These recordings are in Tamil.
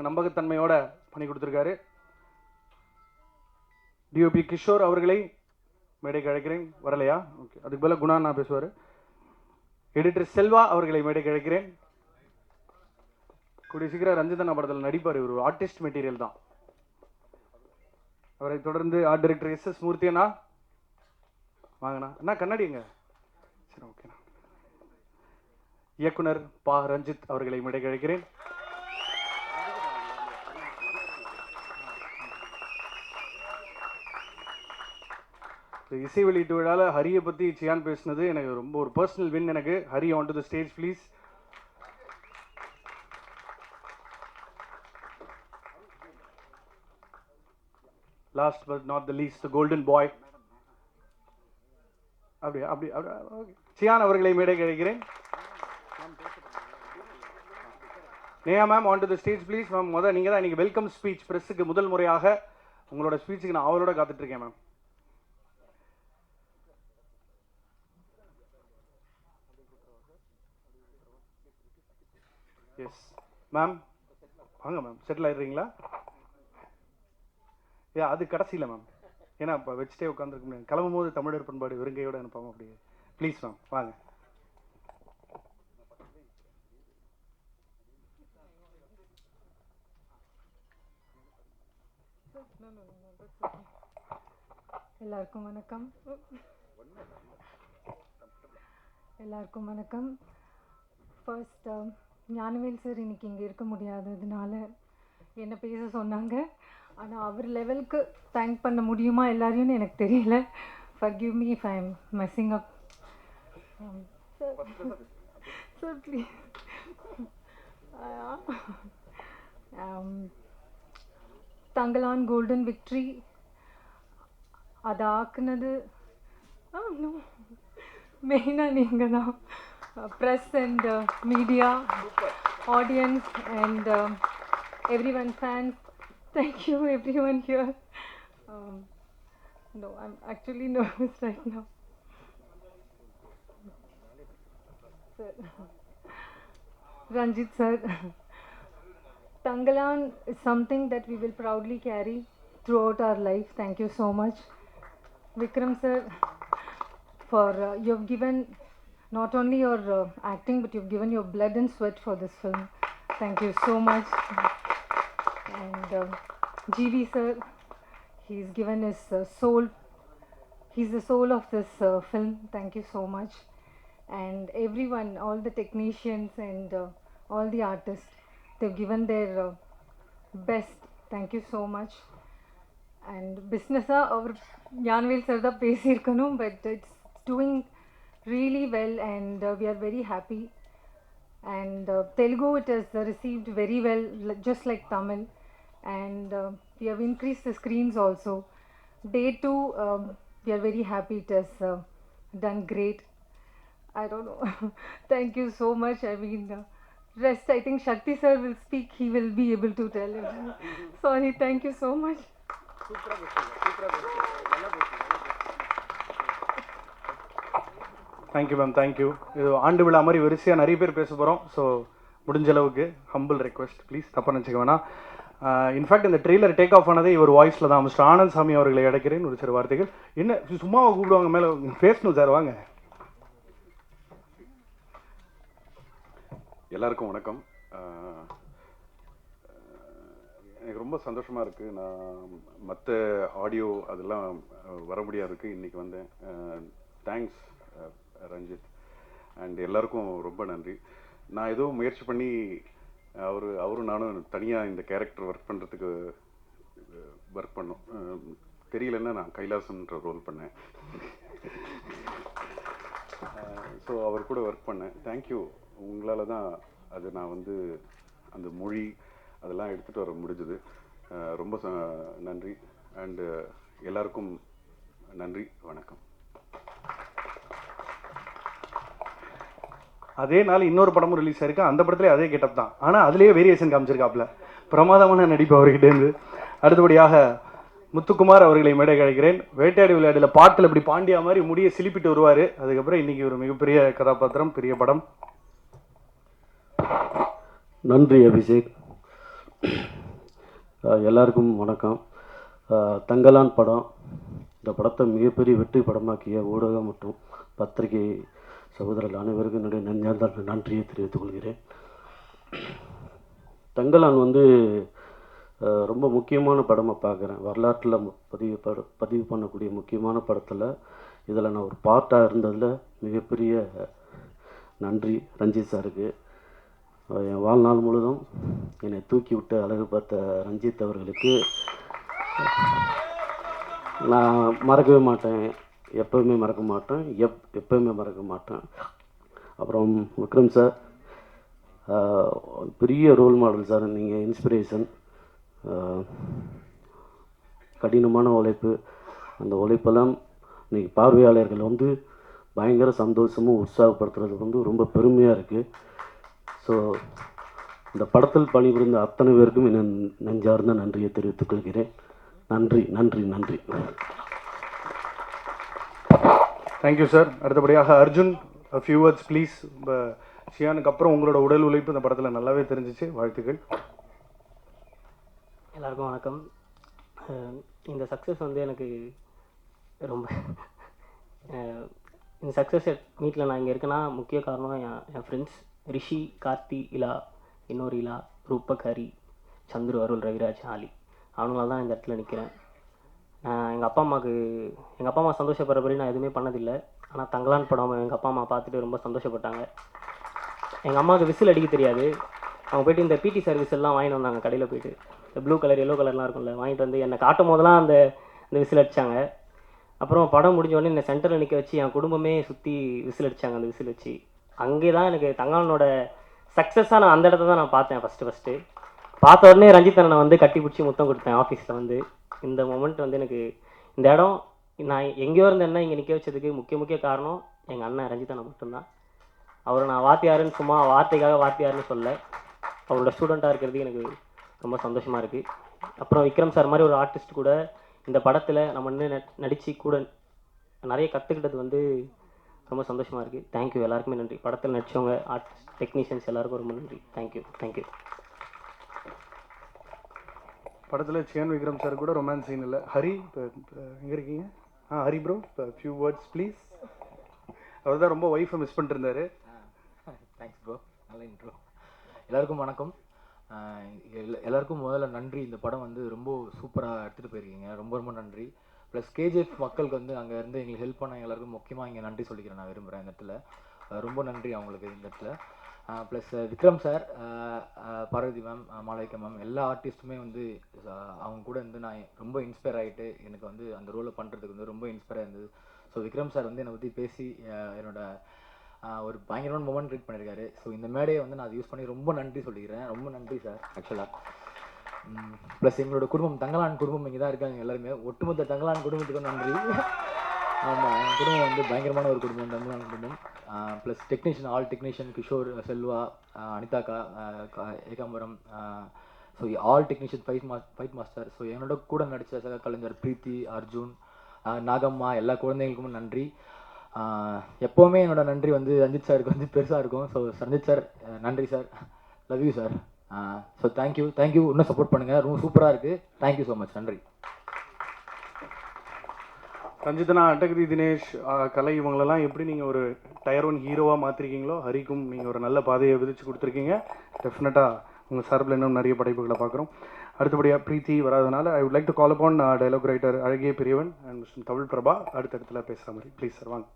நம்பகத்தன்மையோட பண்ணி கொடுத்துருக்காரு. டிஓபி கிஷோர் அவர்களை மேடைக்கு அழைக்கிறேன். வரலையா? ஓகே, அதுக்கு பதிலாக குணா நான் பேசுவார். எடிட்டர் செல்வா அவர்களை மேடைக்கு அழைக்கிறேன். கூடிய சீக்கிரம் ரஞ்சிதன் படத்தில் நடிப்பார். ஒரு ஆர்டிஸ்ட் மெட்டீரியல் தான். அவரை தொடர்ந்து ஆர்ட் டைரக்டர் எஸ் மூர்த்தி அண்ணா வாங்கண்ணா. அண்ணா கண்ணாடிங்க. சரி, ஓகேண்ணா. இயக்குனர் பா ரஞ்சித் அவர்களை மேடைக்கு அழைக்கிறேன். இசை வெளியீட்டு விழாவில் ஹரியை பற்றி சியான் பேசினது எனக்கு ரொம்ப ஒரு பர்சனல் வின். எனக்கு Hari on to the stage please. Last but not the least, the golden பாய். அப்படி சியான் அவர்களை மேடைக்கு அழைக்கிறேன். Neha ma'am on to the stage please. Ma'am நீங்கள் தான் இன்னைக்கு வெல்கம் ஸ்பீச் ப்ரெஸ்ஸுக்கு முதல் முறையாக உங்களோட ஸ்பீச்சுக்கு நான் அவளோட காத்துட்ருக்கேன் மேம். எஸ் மேம், வாங்க மேம். செட்டில் ஆயிடுறீங்களா? அது கடைசியில் மேம், ஏன்னா இப்போ வச்சுட்டே உட்காந்துருக்க முடியாது. கிளம்பும் போது தமிழர் பண்பாடு வெறுங்கையோடு அனுப்பாமல் அப்படியே ப்ளீஸ் மேம் வாங்க. எல்லாருக்கும் வணக்கம். எல்லாருக்கும் வணக்கம். ஃபர்ஸ்ட் ஞானவேல் சார் இன்னைக்கு இங்கே இருக்க முடியாததுனால என்ன பேச சொன்னாங்க. ஆனால் அவர் லெவலுக்கு தேங்க் பண்ண முடியுமா எல்லாரையும் எனக்கு தெரியல. forgive me if I'm messing up. Sir please. Thangalaan golden victory அது ஆக்குனது மெயினாக நீங்கள் தான். Press and media, audience and everyone, fans, thank you everyone here. No, I'm actually nervous right now. Sir. Ranjit sir, Tangalan is something that we will proudly carry throughout our life. Thank you so much. Vikram sir, for you have given not only your acting but you've given your blood and sweat for this film. Thank you so much. And GV sir, he's given his soul. He's the soul of this film. Thank you so much. And everyone, all the technicians and all the artists, they've given their best. Thank you so much. And business our Janvel sir da pesirkanum, but it's doing really well and we are very happy. And Telugu, it has received very well, just like Tamil. And we have increased the screens also. Day 2, we are very happy. It has done great. I don't know. Thank you so much. I mean, rest I think Shakti sir will speak. He will be able to tell it. Sorry. Thank you so much. Thank you ma'am, thank you. இது ஆண்டு விழா மாதிரி வரிசையாக நிறைய பேர் பேச போகிறோம். ஸோ முடிஞ்ச அளவுக்கு ஹம்பிள் ரெக்வெஸ்ட் ப்ளீஸ், தப்பாக நினச்சிக்க வேணாம். இன்ஃபேக்ட் இந்த ட்ரெய்லர் டேக் ஆஃப் ஆனதே இவர் வாய்ஸில் தான். மிஸ்டர் ஆனந்த் சாமி அவர்களை அடைக்கிறேன். ஒரு சில வார்த்தைகள். என்ன சும்மாவை கூப்பிடுவாங்க, மேலே பேசணும் சார், வாங்க. எல்லாருக்கும் வணக்கம். எனக்கு ரொம்ப சந்தோஷமாக இருக்குது. நான் மற்ற ஆடியோ அதெல்லாம் வர முடியாது இருக்குது, இன்றைக்கி வந்தேன். தேங்க்ஸ் ரஞ்சித் அண்ட் எல்லாருக்கும் ரொம்ப நன்றி. நான் ஏதோ முயற்சி பண்ணி அவரும் நானும் தனியாக இந்த கேரக்டர் ஒர்க் பண்ணுறதுக்கு ஒர்க் பண்ணோம். தெரியலன்னா நான் கைலாசன்ற ரோல் பண்ணேன். ஸோ அவர் கூட ஒர்க் பண்ணேன். தேங்க்யூ. உங்களால் தான் அது நான் அந்த மொழி அதெல்லாம் எடுத்துகிட்டு வர முடிஞ்சுது. ரொம்ப நன்றி. அண்டு எல்லாருக்கும் நன்றி, வணக்கம். அதே நாள் இன்னொரு படமும் ரிலீஸ் ஆயிருக்கு. அந்த படத்துலேயே அதே கெட்டப் தான், ஆனால் அதுலேயே வேரியேஷன் காமிச்சிருக்காப்புல. பிரமாதமான நடிப்பு அவர்கிட்டேருந்து. அடுத்தபடியாக முத்துக்குமார் அவர்களை மேடை அழைக்கிறேன். வேட்டையாடி விளையாடில் பாட்டில் இப்படி பாண்டியா மாதிரி முடியை சிலிப்பிட்டு வருவார். அதுக்கப்புறம் இன்றைக்கி ஒரு மிகப்பெரிய கதாபாத்திரம், பெரிய படம். நன்றி அபிஷேக். எல்லாருக்கும் வணக்கம். தங்கலான் படம், இந்த படத்தை மிகப்பெரிய வெற்றி படமாக்கிய ஊடகம் மற்றும் பத்திரிகை சகோதரர்கள் அனைவருக்கும் என்னுடைய நெஞ்சார்ந்த நன்றியை தெரிவித்துக் கொள்கிறேன். தங்கலான் வந்து ரொம்ப முக்கியமான படமாக பார்க்குறேன். வரலாற்றில் பதிவு பண்ணக்கூடிய முக்கியமான படத்தில் இதில் நான் ஒரு பார்ட்டாக இருந்ததில் மிகப்பெரிய நன்றி ரஞ்சித் சாருக்கு. என் வாழ்நாள் முழுதும் என்னை தூக்கி விட்டு அழகு பார்த்த ரஞ்சித் அவர்களுக்கு நான் மறக்கவே மாட்டேன், எப்போவுமே மறக்க மாட்டேன், எப்போவுமே மறக்க மாட்டேன். அப்புறம் விக்ரம் சார், பெரிய ரோல் மாடல் சார், நீங்கள் இன்ஸ்பிரேஷன். கடினமான உழைப்பு, அந்த உழைப்பெல்லாம் இன்றைக்கி பார்வையாளர்கள் வந்து பயங்கர சந்தோஷமும் உற்சாகப்படுத்துறது வந்து ரொம்ப பெருமையாக இருக்குது. ஸோ இந்த படத்தில் பணிபுரிந்த அத்தனை பேருக்கும் என் நெஞ்சார்ந்த நன்றியை தெரிவித்துக் கொள்கிறேன். நன்றி நன்றி நன்றி. Thank you sir. அடுத்தபடியாக அர்ஜுன், ஃபியூ வேர்ட்ஸ் ப்ளீஸ். இப்போ ஷியானுக்கு அப்புறம் உங்களோட உடல் உழைப்பு இந்த படத்தில் நல்லாவே தெரிஞ்சிச்சு. வாழ்த்துக்கள். எல்லாருக்கும் வணக்கம். இந்த சக்ஸஸ் வந்து எனக்கு ரொம்ப இந்த சக்ஸஸ் மீட்டில் நான் இங்கே இருக்கேன்னா முக்கிய காரணம் என் ஃப்ரெண்ட்ஸ் ரிஷி, கார்த்தி, இலா, இன்னொரு இலா, ரூபக், ஹரி, சந்துரு, அருள், ரவிராஜ், ஆலி, அவங்களால தான் இந்த இடத்துல நிற்கிறேன். எங்கள் அப்பா அம்மா சந்தோஷப்படுறபடி நான் எதுவுமே பண்ணதில்லை. ஆனால் தங்கலான் படம் எங்கள் அப்பா அம்மா பார்த்துட்டு ரொம்ப சந்தோஷப்பட்டாங்க. எங்கள் அம்மாவுக்கு விசில் அடிக்க தெரியாது. அவங்க போய்ட்டு இந்த பிடி சர்வீஸ் எல்லாம் வாங்கிட்டு வந்தாங்க கடையில் போய்ட்டு. இந்த ப்ளூ கலர் எல்லோ கலர்லாம் இருக்கும்ல, வாங்கிட்டு வந்து என்னை காட்டும் போதெல்லாம் அந்த விசில் அடித்தாங்க. அப்புறம் படம் முடிஞ்சோடனே என்னை சென்டரில் நிற்க வச்சு என் குடும்பமே சுற்றி விசில் அடித்தாங்க. அந்த விசில் வச்சு அங்கே தான் எனக்கு தங்கலானோட சக்ஸஸாக நான் அந்த இடத்த தான் நான் பார்த்தேன். ஃபஸ்ட்டு பார்த்த உடனே ரஞ்சித் அண்ணனை வந்து கட்டி பிடிச்சி முத்தம் கொடுத்தேன் ஆஃபீஸில் வந்து. இந்த மொமெண்ட் வந்து எனக்கு இந்த இடம் நான் எங்கேயோ இருந்தேன்னா இங்கே நிற்க வச்சதுக்கு முக்கிய காரணம் எங்கள் அண்ணன் ரஞ்சித் அண்ணன் மட்டும்தான். அவரை நான் வாத்தியாருன்னு சும்மா வார்த்தைக்காக வாத்தியாருன்னு சொல்ல, அவரோட ஸ்டூடெண்ட்டாக இருக்கிறது எனக்கு ரொம்ப சந்தோஷமாக இருக்குது. அப்புறம் விக்ரம் சார் மாதிரி ஒரு ஆர்டிஸ்ட் கூட இந்த படத்தில் நம்ம இன்னும் நடித்து கூட நிறைய கற்றுக்கிட்டது வந்து ரொம்ப சந்தோஷமாக இருக்குது. தேங்க்யூ, எல்லாருக்குமே நன்றி. படத்தில் நடித்தவங்க, ஆர்டிஸ்ட், டெக்னீஷியன்ஸ் எல்லாருக்கும் ரொம்ப நன்றி. தேங்க்யூ. படத்தில் சியான் விக்ரம் சார் கூட ரொமான்ஸ் சீன் இல்லை. ஹரி, இப்போ எங்கே இருக்கீங்க? ஹரி ப்ரோ, இப்போ ஃபியூ வேர்ட்ஸ் ப்ளீஸ். அவர் தான் ரொம்ப ஒய்ஃபை மிஸ் பண்ணிட்டு இருந்தார். தேங்க்ஸ் ப்ரோ, நல்ல இன்ட்ரோ. எல்லாருக்கும் வணக்கம். எல்லாருக்கும் முதல்ல நன்றி. இந்த படம் வந்து ரொம்ப சூப்பராக எடுத்துகிட்டு போயிருக்கீங்க, ரொம்ப நன்றி. ப்ளஸ் கேஜிஎஃப் மக்களுக்கு வந்து அங்கே இருந்து எங்களுக்கு ஹெல்ப் பண்ண எல்லாருக்கும் முக்கியமாக இங்கே நன்றி சொல்லிக்கிறேன் நான் விரும்புகிறேன் இந்த இடத்துல. ரொம்ப நன்றி அவங்களுக்கு இந்த இடத்துல. Plus Vikram sir, Parvathi ma'am, Malavika ma'am, எல்லா ஆர்டிஸ்ட்டுமே வந்து அவங்க கூட இருந்து நான் ரொம்ப இன்ஸ்பயர் ஆகிட்டு எனக்கு வந்து அந்த ரோலை பண்ணுறதுக்கு வந்து ரொம்ப இன்ஸ்பயராக இருந்தது. ஸோ விக்ரம் சார் வந்து என்னை பற்றி பேசி என்னோட ஒரு பயங்கரமான மொமெண்ட் க்ரியேட் பண்ணியிருக்காரு. ஸோ இந்த மேடையை வந்து நான் அதை யூஸ் பண்ணி ரொம்ப நன்றி சொல்லிக்கிறேன். ரொம்ப நன்றி சார். ஆக்சுவலாக ப்ளஸ் எங்களோட குடும்பம், தங்கலான் குடும்பம் இங்கே தான் இருக்காங்க எல்லாருமே. ஒட்டுமொத்த தங்கலான் குடும்பத்துக்கும் நன்றி. ஆமாம், என் குடும்பம் வந்து பயங்கரமான ஒரு குடும்பம், தங்கலான் குடும்பம். Plus technician, all technician, Kishore, Selva, அனிதாக்கா, Ekambaram, so all technician, fight master. So என்னோட கூட நடித்த சக கலைஞர் பிரீத்தி, அர்ஜுன், நாகம்மா, எல்லா குழந்தைங்களுக்கும் நன்றி. எப்போவுமே என்னோட நன்றி வந்து ரஞ்சித் சாருக்கு வந்து பெருசாக இருக்கும். ஸோ ரஞ்சித் சார் நன்றி sir, love you sir. So thank you. இன்னும் சப்போர்ட் பண்ணுங்கள், ரொம்ப சூப்பராக இருக்குது. தேங்க்யூ ஸோ மச், நன்றி. ரஞ்சித்னா, அட்டகதி தினேஷ், கலை, இவங்களெல்லாம் எப்படி நீங்கள் ஒரு டயர் 1 ஹீரோவாக மாற்றிருக்கீங்களோ, ஹரிக்கும் நீங்கள் ஒரு நல்ல பாதையை விதிச்சு கொடுத்துருக்கீங்க. டெஃபினட்டாக உங்கள் சார்பில் இன்னும் நிறைய படைப்புகளை பார்க்குறோம். அடுத்தபடியாக பிரீத்தி வராதனால I would like to call upon dialogue writer அழகிய பெரியவன் அண்ட் மிஸ்டர் தமிழ் பிரபா அடுத்த இடத்துல பேசுகிற மாதிரி. ப்ளீஸ் சார், வாங்க.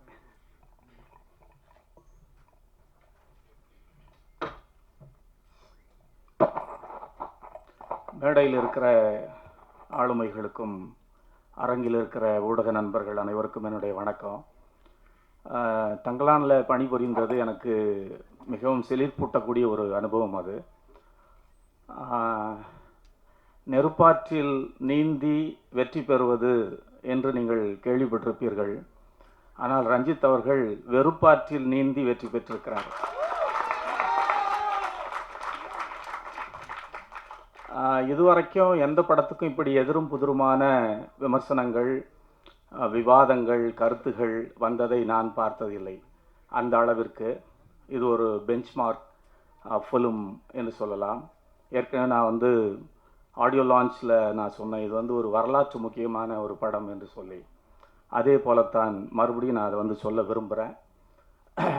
மேடையில் இருக்கிற ஆளுமைகளுக்கும் அரங்கில் இருக்கிற ஊடக நண்பர்கள் அனைவருக்கும் என்னுடைய வணக்கம். தங்கலானில் பணிபுரிந்தது எனக்கு மிகவும் சிலிர்ப்பூட்டக்கூடிய ஒரு அனுபவம். அது நெருப்பாற்றில் நீந்தி வெற்றி பெறுவது என்று நீங்கள் கேள்விப்பட்டிருப்பீர்கள். ஆனால் ரஞ்சித் அவர்கள் வெறுப்பாற்றில் நீந்தி வெற்றி பெற்றிருக்கிறார். இதுவரைக்கும் எந்த படத்துக்கும் இப்படி எதிரும் புதிருமான விமர்சனங்கள், விவாதங்கள், கருத்துகள் வந்ததை நான் பார்த்ததில்லை. அந்த அளவிற்கு இது ஒரு பெஞ்ச்மார்க் ஃபிலிம் என்று சொல்லலாம். ஏற்கனவே நான் ஆடியோ லான்ச்சில் நான் சொன்னேன் இது வந்து ஒரு வரலாற்று முக்கியமான ஒரு படம் என்று சொல்லி. அதே போலத்தான் மறுபடியும் நான் அதை வந்து சொல்ல விரும்புகிறேன்.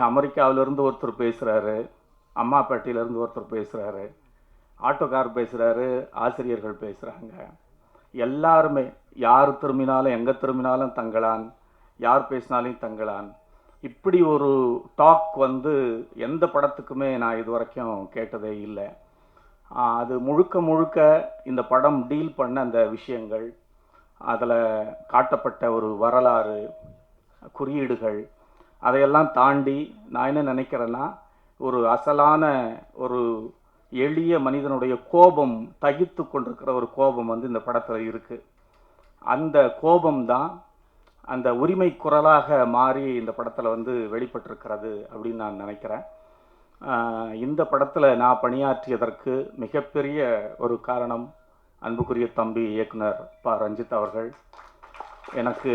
அமெரிக்காவிலேருந்து ஒருத்தர் பேசுகிறாரு, அம்மாப்பேட்டையிலேருந்து ஒருத்தர் பேசுகிறாரு, ஆட்டோக்கார் பேசுகிறாரு, ஆசிரியர்கள் பேசுகிறாங்க. எல்லாருமே யார் திரும்பினாலும் எங்கே திரும்பினாலும் தங்களான், யார் பேசினாலும் தங்களான். இப்படி ஒரு டாக் வந்து எந்த படத்துக்குமே நான் இது வரைக்கும் கேட்டதே இல்லை. அது முழுக்க முழுக்க இந்த படம் டீல் பண்ண அந்த விஷயங்கள், அதில் காட்டப்பட்ட ஒரு வரலாறு, குறியீடுகள், அதையெல்லாம் தாண்டி நான் என்ன நினைக்கிறேன்னா, ஒரு அசலான ஒரு எளிய மனிதனுடைய கோபம், தகித்து கொண்டிருக்கிற ஒரு கோபம் வந்து இந்த படத்தில் இருக்குது. அந்த கோபம்தான் அந்த உரிமை குரலாக மாறி இந்த படத்தில் வந்து வெளிப்பட்டிருக்கிறது அப்படின்னு நான் நினைக்கிறேன். இந்த படத்தில் நான் பணியாற்றியதற்கு மிகப்பெரிய ஒரு காரணம் அன்புக்குரிய தம்பி இயக்குனர் ப. ரஞ்சித் அவர்கள். எனக்கு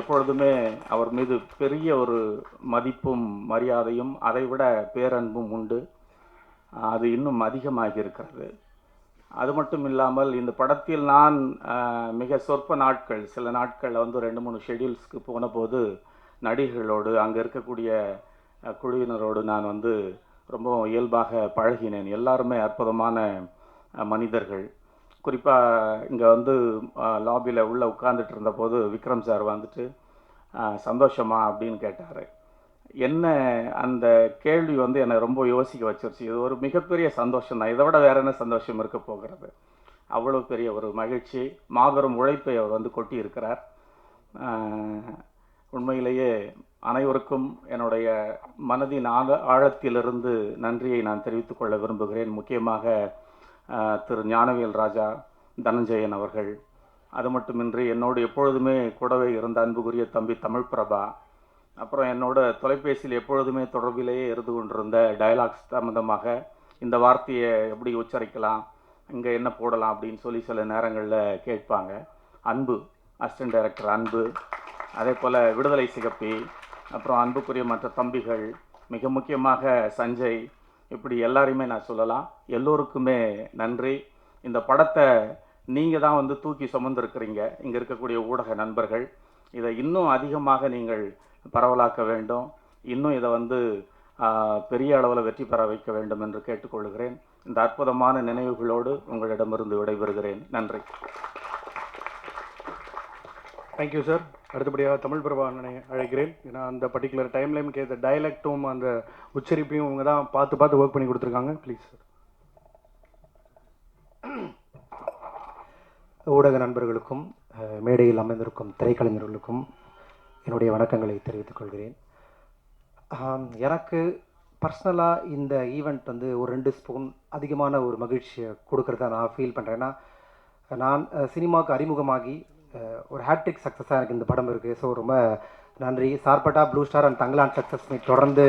எப்பொழுதுமே அவர் மீது பெரிய ஒரு மதிப்பும் மரியாதையும் அதைவிட பேரன்பும் உண்டு. அது இன்னும் அதிகமாகி இருக்கிறது. அது மட்டும் இல்லாமல் இந்த படத்தில் நான் மிக சொற்ப நாட்கள், சில நாட்களில் வந்து 2-3 ஷெட்யூல்ஸ்க்கு போன போது நடிகர்களோடு அங்கே இருக்கக்கூடிய குழுவினரோடு நான் வந்து ரொம்ப இயல்பாக பழகினேன். எல்லாருமே அற்புதமான மனிதர்கள். குறிப்பாக இங்கே வந்து லாபியில் உள்ளே உட்காந்துட்டு இருந்தபோது விக்ரம் சார் வந்துட்டு சந்தோஷமா அப்படின்னு கேட்டார். என்ன அந்த கேள்வி வந்து என்னை ரொம்ப யோசிக்க வச்சிருச்சு. இது ஒரு மிகப்பெரிய சந்தோஷம் தான், இதை விட வேறு என்ன சந்தோஷம் இருக்க போகிறது. அவ்வளோ பெரிய ஒரு மகிழ்ச்சி, மாபெரும் உழைப்பை அவர் வந்து கொட்டி இருக்கிறார். உண்மையிலேயே அனைவருக்கும் என்னுடைய மனதின் ஆழத்திலிருந்து நன்றியை நான் தெரிவித்துக் கொள்ள விரும்புகிறேன். முக்கியமாக திரு ஞானவேல் ராஜா, தனஞ்சயன் அவர்கள், அது மட்டுமின்றி என்னோடு எப்பொழுதுமே கூடவே இருந்த அன்புக்குரிய தம்பி தமிழ் பிரபா, அப்புறம் என்னோட தொலைபேசியில் எப்பொழுதுமே தொடர்பிலேயே இருந்து கொண்டிருந்த டயலாக்ஸ் சம்பந்தமாக இந்த வார்த்தையை எப்படி உச்சரிக்கலாம், இங்கே என்ன போடலாம் அப்படின்னு சொல்லி சில நேரங்களில் கேட்பாங்க. அன்பு, அசிஸ்டன்ட் டைரக்டர் அன்பு, அதே போல் விடுதலை சிகப்பி, அப்புறம் அன்புக்குரிய மற்ற தம்பிகள், மிக முக்கியமாக சஞ்சய், இப்படி எல்லாரையுமே நான் சொல்லலாம். எல்லோருக்குமே நன்றி. இந்த படத்தை நீங்கள் தான் வந்து தூக்கி சுமந்துருக்கிறீங்க, இங்கே இருக்கக்கூடிய ஊடக நண்பர்கள். இதை இன்னும் அதிகமாக நீங்கள் பரவலாக்க வேண்டும், இன்னும் இதை வந்து பெரிய அளவில் வெற்றி பெற வைக்க வேண்டும் என்று கேட்டுக்கொள்கிறேன். இந்த அற்புதமான நினைவுகளோடு உங்களிடமிருந்து விடைபெறுகிறேன். நன்றி. Thank you sir. அடுத்தபடியாக தமிழ் பிரபா அண்ணனை அழைக்கிறேன். ஏன்னா அந்த பர்டிகுலர் டைம்லையும் கேட்ட டைலக்டும் அந்த உச்சரிப்பையும் இவங்க தான் பார்த்து ஒர்க் பண்ணி கொடுத்துருக்காங்க. Please sir. ஊடக நண்பர்களுக்கும் மேடையில் அமைந்திருக்கும் திரைக்கலைஞர்களுக்கும் என்னுடைய வணக்கங்களை தெரிவித்துக் கொள்கிறேன். எனக்கு பர்சனலாக இந்த ஈவெண்ட் வந்து ஒரு 2 ஸ்பூன் அதிகமான ஒரு மகிழ்ச்சியை கொடுக்குறதா நான் ஃபீல் பண்ணுறேன். ஏன்னா நான் சினிமாவுக்கு அறிமுகமாகி ஒரு ஹேட்ரிக் சக்ஸஸாக எனக்கு இந்த படம் இருக்குது. ஸோ ரொம்ப நன்றி. Sarpatta, blue star and Thangalaan success meet தொடர்ந்து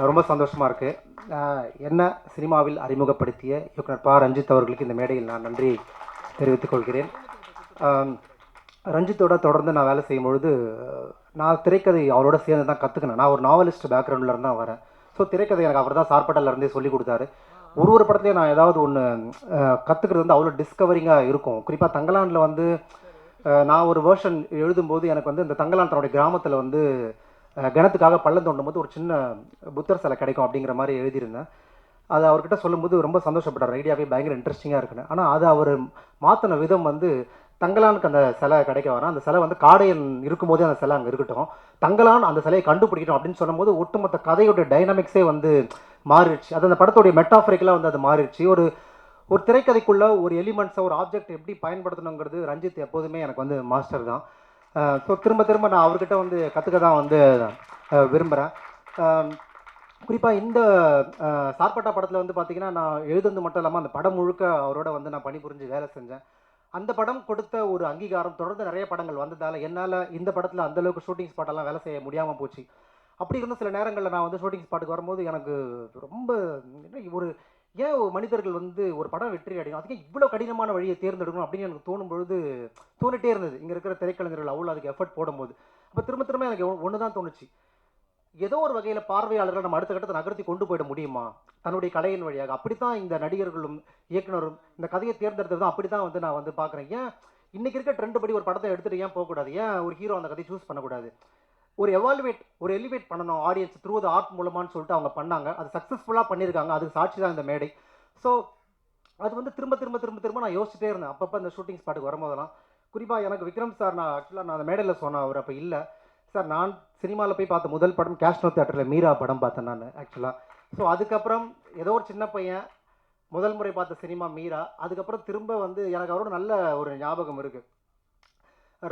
ரொம்ப சந்தோஷமாக இருக்குது. என்ன சினிமாவில் அறிமுகப்படுத்திய இயக்குனர் ப. ரஞ்சித் அவர்களுக்கு இந்த மேடையில் நான் நன்றி தெரிவித்துக் கொள்கிறேன். ரஞ்சித்தோட தொடர்ந்து நான் வேலை செய்யும்பொழுது நான் திரைக்கதை அவரோட சேர்ந்து தான் கற்றுக்கினேன். நான் ஒரு நாவலிஸ்ட் பேக்ரவுண்டில் இருந்து தான் வரேன். ஸோ திரைக்கதை எனக்கு அவர் தான் சார்பட்டாலேருந்தே சொல்லி கொடுத்தாரு. ஒரு படத்துலேயே நான் ஏதாவது ஒன்று கற்றுக்கிறது வந்து அவ்வளோ டிஸ்கவரிங்காக இருக்கும். குறிப்பாக தங்கலானில் வந்து நான் ஒரு வேர்ஷன் எழுதும்போது எனக்கு வந்து இந்த தங்கலான் தன்னுடைய கிராமத்தில் வந்து கிணத்துக்காக பள்ளம் தோண்டும் போது ஒரு சின்ன புத்தர் சிலை கிடைக்கும் அப்படிங்கிற மாதிரி எழுதியிருந்தேன். அது அவர்கிட்ட சொல்லும்போது ரொம்ப சந்தோஷப்பட்டார். ஐடியாவே பயங்கர இன்ட்ரெஸ்டிங்காக இருக்குன்னு. ஆனால் அதை அவர் மாற்றின விதம் வந்து தங்கலானுக்கு அந்த சிலை கிடைக்க வர அந்த சிலை வந்து காடையன் இருக்கும்போதே அந்த சிலை அங்கே இருக்கட்டும், தங்கலான் அந்த சிலையை கண்டுபிடிக்கணும் அப்படின்னு சொல்லும்போது ஒட்டுமொத்த கதையோட டைனாமிக்ஸே வந்து மாறிடுச்சு. அது அந்த படத்தோடைய மெட்டாஃபரிக்கலாக வந்து அது மாறிடுச்சு. ஒரு திரைக்கதைக்குள்ள ஒரு எலிமெண்ட்ஸை, ஒரு ஆப்ஜெக்ட் எப்படி பயன்படுத்தணுங்கிறது ரஞ்சித் எப்போதுமே எனக்கு வந்து மாஸ்டர் தான். ஸோ திரும்ப நான் அவர்கிட்ட வந்து கற்றுக்க தான் வந்து விரும்புகிறேன். குறிப்பாக இந்த சார்பட்டா படத்தில் வந்து பார்த்திங்கன்னா நான் எழுதுறது மட்டும் இல்லாமல் அந்த படம் முழுக்க அவரோட வந்து நான் பணிபுரிஞ்சு வேலை செஞ்சேன். அந்த படம் கொடுத்த ஒரு அங்கீகாரம் தொடர்ந்து நிறைய படங்கள் வந்ததால் என்னால் இந்த படத்தில் அந்தளவுக்கு ஷூட்டிங் ஸ்பாட்டெல்லாம் வேலை செய்ய முடியாமல் போச்சு. அப்படி இருந்த சில நேரங்களில் நான் வந்து ஷூட்டிங் ஸ்பாட்டுக்கு வரும்போது எனக்கு ரொம்ப ஒரு ஏன் மனிதர்கள் வந்து ஒரு படம் வெற்றி அடையும், அதுக்கு இவ்வளோ கடினமான வழியை தேர்ந்தெடுக்கணும் அப்படின்னு எனக்கு தோணிட்டே இருந்தது. இங்கே இருக்கிற திரைக்கலைஞர்கள் அவ்வளோ அதுக்கு எஃபர்ட் போடும்போது. அப்போ திரும்ப எனக்கு ஒன்று தான் தோணுச்சு, ஏதோ ஒரு வகையில் பார்வையாளர்கள் நம்ம அடுத்த கட்டத்தை நகர்த்தி கொண்டு போயிட முடியுமா தன்னுடைய கலையின் வழியாக. அப்படித்தான் இந்த நடிகர்களும் இயக்குனரும் இந்த கதையை தேர்ந்தெடுத்தது தான் அப்படி தான் வந்து நான் வந்து பார்க்குறேன். ஏன் இன்னைக்கு இருக்க ட்ரெண்ட் படி ஒரு படத்தை எடுத்துகிட்டு ஏன் போகக்கூடாது, ஏன் ஒரு ஹீரோ அந்த கதையை சூஸ் பண்ணக்கூடாது, ஒரு எலிவேட் பண்ணணும் ஆடியன்ஸ் த்ரூ த ஆர்ட் மூலமான்னு சொல்லிட்டு அவங்க பண்ணாங்க. அது சக்ஸஸ்ஃபுல்லாக பண்ணியிருக்காங்க. அதுக்கு சாட்சி தான் இந்த மேடை. ஸோ அது வந்து திரும்ப நான் யோசிச்சுட்டே இருந்தேன் அப்பப்போ இந்த ஷூட்டிங் ஸ்பாட்டுக்கு வரும்போதெல்லாம். குறிப்பாக எனக்கு விக்ரம் சார் நான் ஆக்சுவலாக நான் அந்த மேடையில் சொன்னேன், அவர் அப்போ இல்லை சார். நான் சினிமாவில் போய் பார்த்த முதல் படம் கேஷ்னோ தியேட்டரில் மீரா படம் பார்த்தேன் நான் ஆக்சுவலாக. ஸோ அதுக்கப்புறம் ஏதோ ஒரு சின்ன பையன் முதல் முறை பார்த்த சினிமா மீரா. அதுக்கப்புறம் திரும்ப வந்து எனக்கு அவரோட நல்ல ஒரு ஞாபகம் இருக்குது.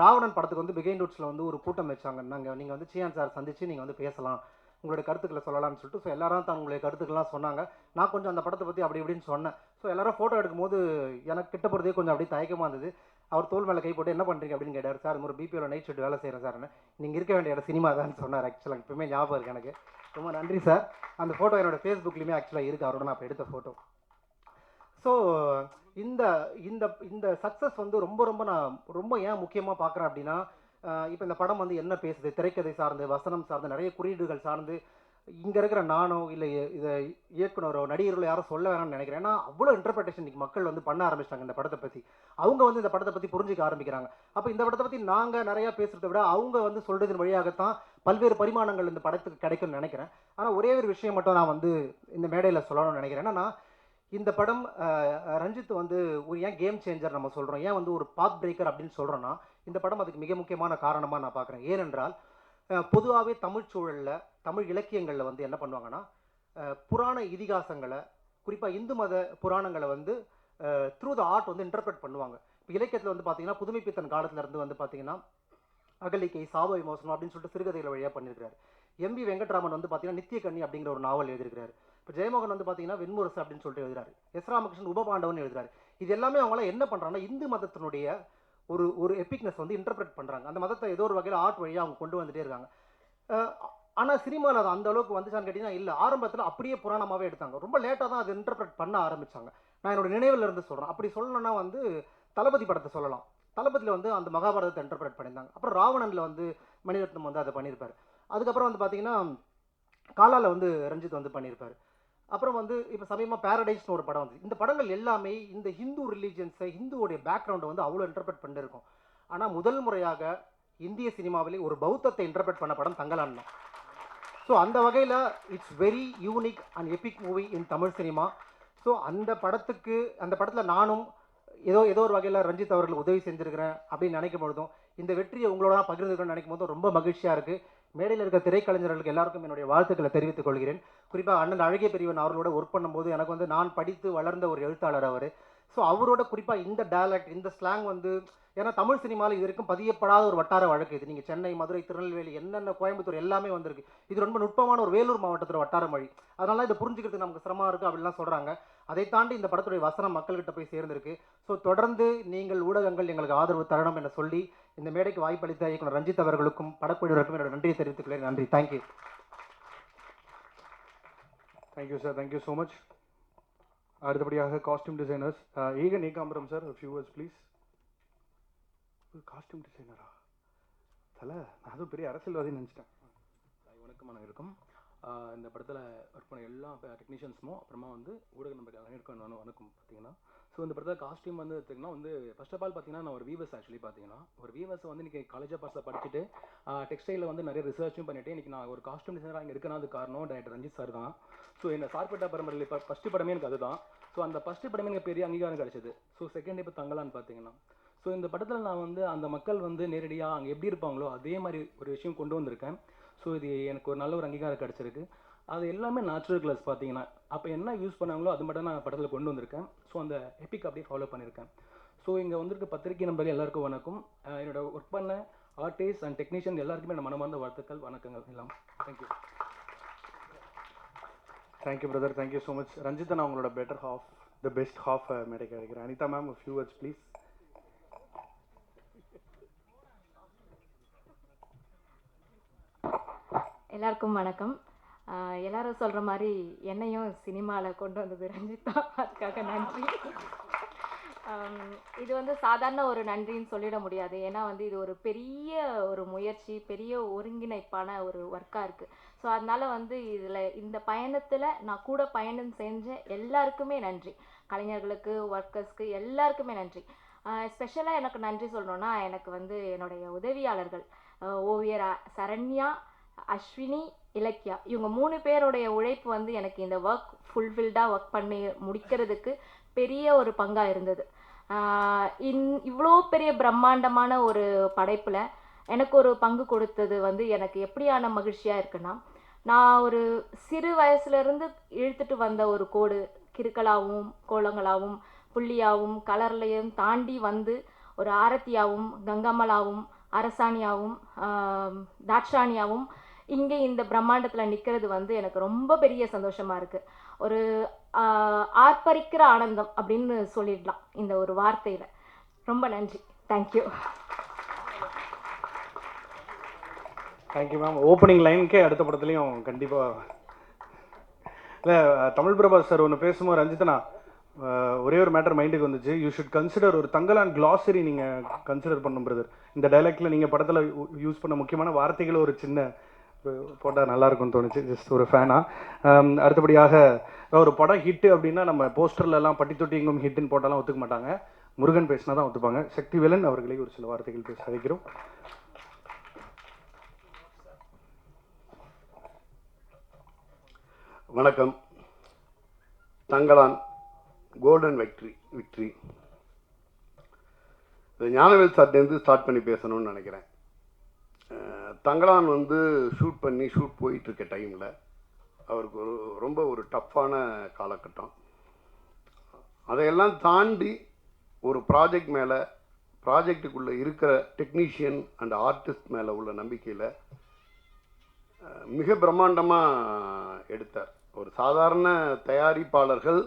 ராவணன் படத்துக்கு வந்து பிகைன் ரூட்ஸில் வந்து ஒரு கூட்டம் வச்சாங்க. நீங்கள் வந்து சியான் சார் சந்தித்து நீங்கள் வந்து பேசலாம், உங்களுடைய கருத்துக்களை சொல்லலாம்னு சொல்லிட்டு. ஸோ எல்லாரும் தங்களுடைய கருத்துக்கள்லாம் சொன்னாங்க. நான் கொஞ்சம் அந்த படத்தை பற்றி அப்படி இப்படின்னு சொன்னேன். ஸோ எல்லாரும் ஃபோட்டோ எடுக்கும்போது எனக்கு கிட்ட போகிறதே கொஞ்சம் அப்படியே தயக்கமாக இருந்தது. அவர் தோல் மேலே கை போட்டு என்ன பண்ணுறீங்க அப்படின்னு கேட்டார். சார் ஒரு பிபிஓவில் நைட் ஷிஃப்ட் வேலை செய்கிறேன் சார்னு. நீங்கள் இருக்க வேண்டிய இடம் சினிமா தான் சொன்னார். ஆக்சுவலாக எப்பவுமே ஞாபகம் இருக்குது எனக்கு. ரொம்ப நன்றி சார். அந்த ஃபோட்டோ என்னோடய ஃபேஸ்புக்லேயுமே ஆக்சுவலாக இருக்குது, அவரோட நான் இப்போ எடுத்த ஃபோட்டோ. ஸோ இந்த இந்த இந்த சக்ஸஸ் வந்து நான் ரொம்ப ஏன் முக்கியமாக பார்க்குறேன் அப்படின்னா, இப்போ இந்த படம் வந்து என்ன பேசுது, திரைக்கதை சார்ந்து, வசனம் சார்ந்து, நிறைய குறியீடுகள் சார்ந்து இங்கே இருக்கிற நானோ இல்லை இதை இயக்குனரோ நடிகர்களோ யாரும் சொல்ல வேணாம்னு நினைக்கிறேன். ஏன்னா அவ்வளோ இன்டர்பிரேஷன் இன்றைக்கி மக்கள் வந்து பண்ண ஆரம்பிச்சிட்டாங்க இந்த படத்தை பற்றி. அவங்க வந்து இந்த படத்தை பற்றி புரிஞ்சிக்க ஆரம்பிக்கிறாங்க. அப்போ இந்த படத்தை பற்றி நாங்கள் நிறையா பேசுகிறத விட அவங்க வந்து சொல்கிறதன் வழியாகத்தான் பல்வேறு பரிமாணங்கள் இந்த படத்துக்கு கிடைக்கும்னு நினைக்கிறேன். ஆனால் ஒரே ஒரு விஷயம் மட்டும் நான் வந்து இந்த மேடையில் சொல்லணும்னு நினைக்கிறேன். என்னன்னா இந்த படம் ரஞ்சித் வந்து ஒரு ஏன் கேம் சேஞ்சர் நம்ம சொல்கிறோம், ஏன் வந்து ஒரு பாத் பிரேக்கர் அப்படின்னு சொல்கிறோன்னா, இந்த படம் அதுக்கு மிக முக்கியமான காரணமாக நான் பார்க்குறேன். ஏனென்றால் பொதுவாகவே தமிழ் சூழலில் தமிழ் இலக்கியங்களில் வந்து என்ன பண்ணுவாங்கன்னா, புராண இதிகாசங்களை குறிப்பாக இந்து மத புராணங்களை வந்து த்ரூ த ஆர்ட் வந்து இன்டர்பிரட் பண்ணுவாங்க. இப்போ இலக்கியத்தில் வந்து பார்த்தீங்கன்னா புதுமைப்பித்தன் காலத்துலேருந்து வந்து பார்த்தீங்கன்னா அகலிக்கை, சாப விமோசனம் அப்படின்னு சொல்லிட்டு சிறுகதைகள் வழியாக பண்ணியிருக்காரு. எம்பி வெங்கட்ராமன் வந்து பார்த்தீங்கன்னா நித்திய கண்ணி அப்படிங்கிற ஒரு நாவல் எழுதியிருக்காரு. இப்போ ஜெயமோகன் வந்து பார்த்தீங்கன்னா வெண்முரசு அப்படின்னு சொல்லிட்டு எழுதுறாரு. எஸ் ராமகிருஷ்ணன் உபபாண்டவன் எழுதுறாரு. இது எல்லாமே அவங்களாம் என்ன பண்ணுறாங்கன்னா இந்து மதத்தினுடைய ஒரு எபிக்னஸ் வந்து இன்டர்பிரட் பண்ணுறாங்க. அந்த மதத்தை ஏதோ ஒரு வகையில் ஆர்ட் வழியாக அவங்க கொண்டு வந்துட்டே இருக்காங்க. ஆனால் சினிமாவில் அது அந்த அளவுக்கு வந்துச்சான்னு கேட்டிங்கன்னா இல்லை. ஆரம்பத்தில் அப்படியே புராணமாகவே எடுத்தாங்க. ரொம்ப லேட்டாக தான் அது இன்டர்பிரட் பண்ண ஆரம்பித்தாங்க. நான் என்னோட நினைவில் இருந்து சொல்கிறேன். அப்படி சொல்லணும்னா வந்து தளபதி படத்தை சொல்லலாம். தளபதியில் வந்து அந்த மகாபாரதத்தை இன்டர்பிரட் பண்ணியிருந்தாங்க. அப்புறம் ராவணனில் வந்து மணிரத்னம் வந்து அதை பண்ணியிருப்பார். அதுக்கப்புறம் வந்து பார்த்தீங்கன்னா காலாவில் வந்து ரஞ்சித் வந்து பண்ணியிருப்பார். அப்புறம் வந்து இப்போ சமயமாக பேரடைஸ்னு ஒரு படம் வந்து, இந்த படங்கள் எல்லாமே இந்த ஹிந்து ரிலீஜியன்ஸை, ஹிந்துவோடைய பேக்ரவுண்டை வந்து அவ்வளோ இன்டர்பிரட் பண்ணியிருக்கும். ஆனால் முதல் முறையாக இந்திய சினிமாவிலே ஒரு பௌத்தத்தை இன்டர்பிரட் பண்ண படம் தங்கலான் தான். ஸோ அந்த வகையில் it's very unique and Epic movie in Tamil cinema. So அந்த படத்தில் நானும் ஏதோ ஒரு வகையில் ரஞ்சித் அவர்கள் உதவி செஞ்சுருக்கிறேன் அப்படின்னு நினைக்கும் பொழுதும், இந்த வெற்றியை உங்களோட தான் பகிர்ந்துக்கிறேன்னு நினைக்கும் போதும் ரொம்ப மகிழ்ச்சியாக இருக்குது. மேடையில் இருக்க திரைக்கலைஞர்களுக்கு எல்லாருக்கும் என்னுடைய வாழ்த்துக்களை தெரிவித்துக் கொள்கிறேன். குறிப்பாக அண்ணன் அழகிய பெரியவன் அவர்களோட ஒர்க் பண்ணும்போது எனக்கு வந்து நான் படித்து வளர்ந்த ஒரு எழுத்தாளர் அவர். ஸோ அவரோட குறிப்பாக இந்த டயலக்ட், இந்த ஸ்லாங் வந்து, ஏன்னா தமிழ் சினிமாவில் இது வரைக்கும் பதியப்படாத ஒரு வட்டார வழக்கு இது. நீங்கள் சென்னை, மதுரை, திருநெல்வேலி, என்னென்ன கோயம்புத்தூர் எல்லாமே வந்திருக்கு. இது ரொம்ப நுட்பமான ஒரு வேலூர் மாவட்டத்தில் வட்டார மொழி. அதனால இதை புரிஞ்சுக்கிறதுக்கு நமக்கு சிரமமாக இருக்குது அப்படின்லாம் சொல்கிறாங்க. அதை தாண்டி இந்த படத்துடைய வசனம் மக்கள்கிட்ட போய் சேர்ந்திருக்கு. ஸோ தொடர்ந்து நீங்கள் ஊடகங்கள் எங்களுக்கு ஆதரவு தரணும் என சொல்லி இந்த மேடைக்கு வாய்ப்பளித்த இயக்குனர் ரஞ்சித் அவர்களுக்கும் படக்குழுவினருக்கும் என்னோட நன்றியை தெரிவித்துக் கொள்கிறேன். நன்றி. Thank you. Thank you sir, thank you so much. அடுத்தபடியாக costume designers Egan Ekambaram sir, few words please. Costume டிசைனரா தலை, நான் அதுவும் பெரிய அரசியல்வாதின்னு நினச்சிட்டேன். வணக்கம் அனைவருக்கும். இந்த படத்தில் ஒர்க் பண்ண எல்லா டெக்னீஷியன்ஸும் அப்புறமா வந்து ஊடக நம்பர் அனைவருக்கும் வணக்கம். பார்த்தீங்கன்னா ஸோ இந்த படத்தில் காஸ்டியூம் வந்து எடுத்திங்கன்னா வந்து ஃபர்ஸ்ட் ஆஃப் ஆல் பார்த்தீங்கன்னா நான் ஒரு வீவர்ஸ் ஆக்சுவலி பார்த்தீங்கன்னா ஒரு வீவர்ஸை வந்து இன்றைக்கி காலேஜ் ஆஃப் ஆர்ட்ஸில் படிச்சுட்டு டெக்ஸ்டைலில் வந்து நிறைய ரிசர்ச்சும் பண்ணிவிட்டு இன்றைக்கி நான் ஒரு காஸ்டியூம் டிசைனராக இங்கே இருக்கேன்னா அது காரணம் டைரக்டர் ரஞ்சித் சார் தான். ஸோ என்ன சார்பேட்டா பரம்பரையில் இப்போ ஃபஸ்ட்டு படமே எனக்கு அதுதான். ஸோ அந்த ஃபஸ்ட்டு படமே எனக்கு பெரிய அங்கீகாரம் கிடச்சிது. ஸோ செகண்ட் இப்போ தங்கலான்னு பார்த்தீங்கன்னா ஸோ இந்த படத்தில் நான் வந்து அந்த மக்கள் வந்து நேரடியாக அங்கே எப்படி இருப்பாங்களோ அதே மாதிரி ஒரு விஷயம் கொண்டு வந்திருக்கேன். ஸோ இது எனக்கு ஒரு நல்ல ஒரு அங்கீகாரம் கிடச்சிருக்கு. அது எல்லாமே நேச்சுரல் கலர்ஸ் பார்த்தீங்கன்னா அப்போ என்ன யூஸ் பண்ணாங்களோ அது மட்டும் நான் படத்தில் கொண்டு வந்திருக்கேன். ஸோ அந்த எபிக் அப்படியே ஃபாலோ பண்ணியிருக்கேன். ஸோ இங்கே வந்திருக்க பத்திரிகை நம்பர் எல்லாருக்கும் வணக்கம். என்னோட ஒர்க் பண்ண ஆர்டிஸ்ட் அண்ட் டெக்னீஷியன் எல்லாருக்குமே நான் மனமார்ந்த வாழ்த்துக்கள், வணக்கங்கள் எல்லாம். Thank you. Thank you brother, thank you so much. Ranjith, நான் உங்களோட better half, the best half மேடை கிடைக்கிறேன். Anitha ma'am, few words please. எல்லாருக்கும் வணக்கம். எல்லாரும் சொல்கிற மாதிரி என்னையும் சினிமாவில் கொண்டு வந்தது ரஞ்சித் தான், அதுக்காக நன்றி. இது வந்து சாதாரண ஒரு நன்றின்னு சொல்லிட முடியாது. ஏன்னா வந்து இது ஒரு பெரிய ஒரு முயற்சி, பெரிய ஒருங்கிணைப்பான ஒரு ஒர்க்காக இருக்குது. ஸோ அதனால வந்து இதில் இந்த பயணத்தில் நான் கூட பயணம் செஞ்ச எல்லாருக்குமே நன்றி. கலைஞர்களுக்கு, ஒர்க்கர்ஸ்க்கு எல்லாருக்குமே நன்றி. ஸ்பெஷலாக எனக்கு நன்றி சொல்லணுன்னா, எனக்கு வந்து என்னுடைய உதவியாளர்கள் ஓவியர் சரண்யா, அஸ்வினி, இலக்கியா, இவங்க 3 பேருடைய உழைப்பு வந்து எனக்கு இந்த ஒர்க் ஃபுல்ஃபில்டாக ஒர்க் பண்ணி முடிக்கிறதுக்கு பெரிய ஒரு பங்காக இருந்தது. இவ்வளோ பெரிய பிரம்மாண்டமான ஒரு படைப்பில் எனக்கு ஒரு பங்கு கொடுத்தது வந்து எனக்கு எப்படியான மகிழ்ச்சியாக இருக்குன்னா, நான் ஒரு சிறு வயசுலேருந்து இழுத்துட்டு வந்த ஒரு கோடு கிறுக்கலாகவும் கோலங்களாகவும் புள்ளியாகவும் கலர்லையும் தாண்டி வந்து ஒரு ஆரத்தியாகவும் கங்கம்மலாவும் அரசாணியாகவும் தாட்சாணியாவும் இங்கே இந்த பிரம்மாண்டத்தில் நிற்கிறது வந்து எனக்கு ரொம்ப பெரிய சந்தோஷமாக இருக்குது. ஒரு ஆர்ப்பரிக்கிற ஆனந்தம் அப்படின்னு சொல்லிடலாம் இந்த ஒரு வார்த்தையில். ரொம்ப நன்றி. தேங்க்யூ. Thank you ma'am. ஓப்பனிங் லைனுக்கே அடுத்த படத்துலையும் கண்டிப்பாக இல்லை, தமிழ் பிரபா சார் ஒன்று பேசும்போது ரஞ்சித்தனா ஒரே ஒரு மேட்டர் மைண்டுக்கு வந்துச்சு. யூ ஷுட் கன்சிடர் ஒரு தங்கலான் கிளாசரி நீங்கள் கன்சிடர் பண்ணும் பிரதர். இந்த டைலாக்ல நீங்கள் படத்தில் யூஸ் பண்ண முக்கியமான வார்த்தைகளை ஒரு சின்ன போட்டால் நல்லாயிருக்கும்னு தோணுச்சு. ஜஸ்ட் ஒரு ஃபேனாக. அடுத்தபடியாக ஒரு படம் ஹிட்டு அப்படின்னா நம்ம போஸ்டர்லலாம் பட்டி தொட்டி எங்கும் ஹிட்டுன்னு போட்டாலாம் ஒத்துக்க மாட்டாங்க. முருகன் பேசினா தான் ஒத்துப்பாங்க. சக்திவேலன் அவர்களை ஒரு சில வார்த்தைகள் பேச அழைக்கிறோம். வணக்கம். தங்கலான் கோல்டன் விக்ட்ரி ஞானவேல் சார்ட்டேருந்து ஸ்டார்ட் பண்ணி பேசணும்னு நினைக்கிறேன். தங்கலான் வந்து ஷூட் போயிட்டுருக்க டைமில் அவருக்கு ரொம்ப ஒரு டஃப்பான காலகட்டம். அதையெல்லாம் தாண்டி ஒரு ப்ராஜெக்டுக்குள்ளே இருக்கிற டெக்னீஷியன் அண்ட் ஆர்டிஸ்ட் மேலே உள்ள நம்பிக்கையில் மிக பிரம்மாண்டமாக எடுத்தார். ஒரு சாதாரண தயாரிப்பாளர்கள்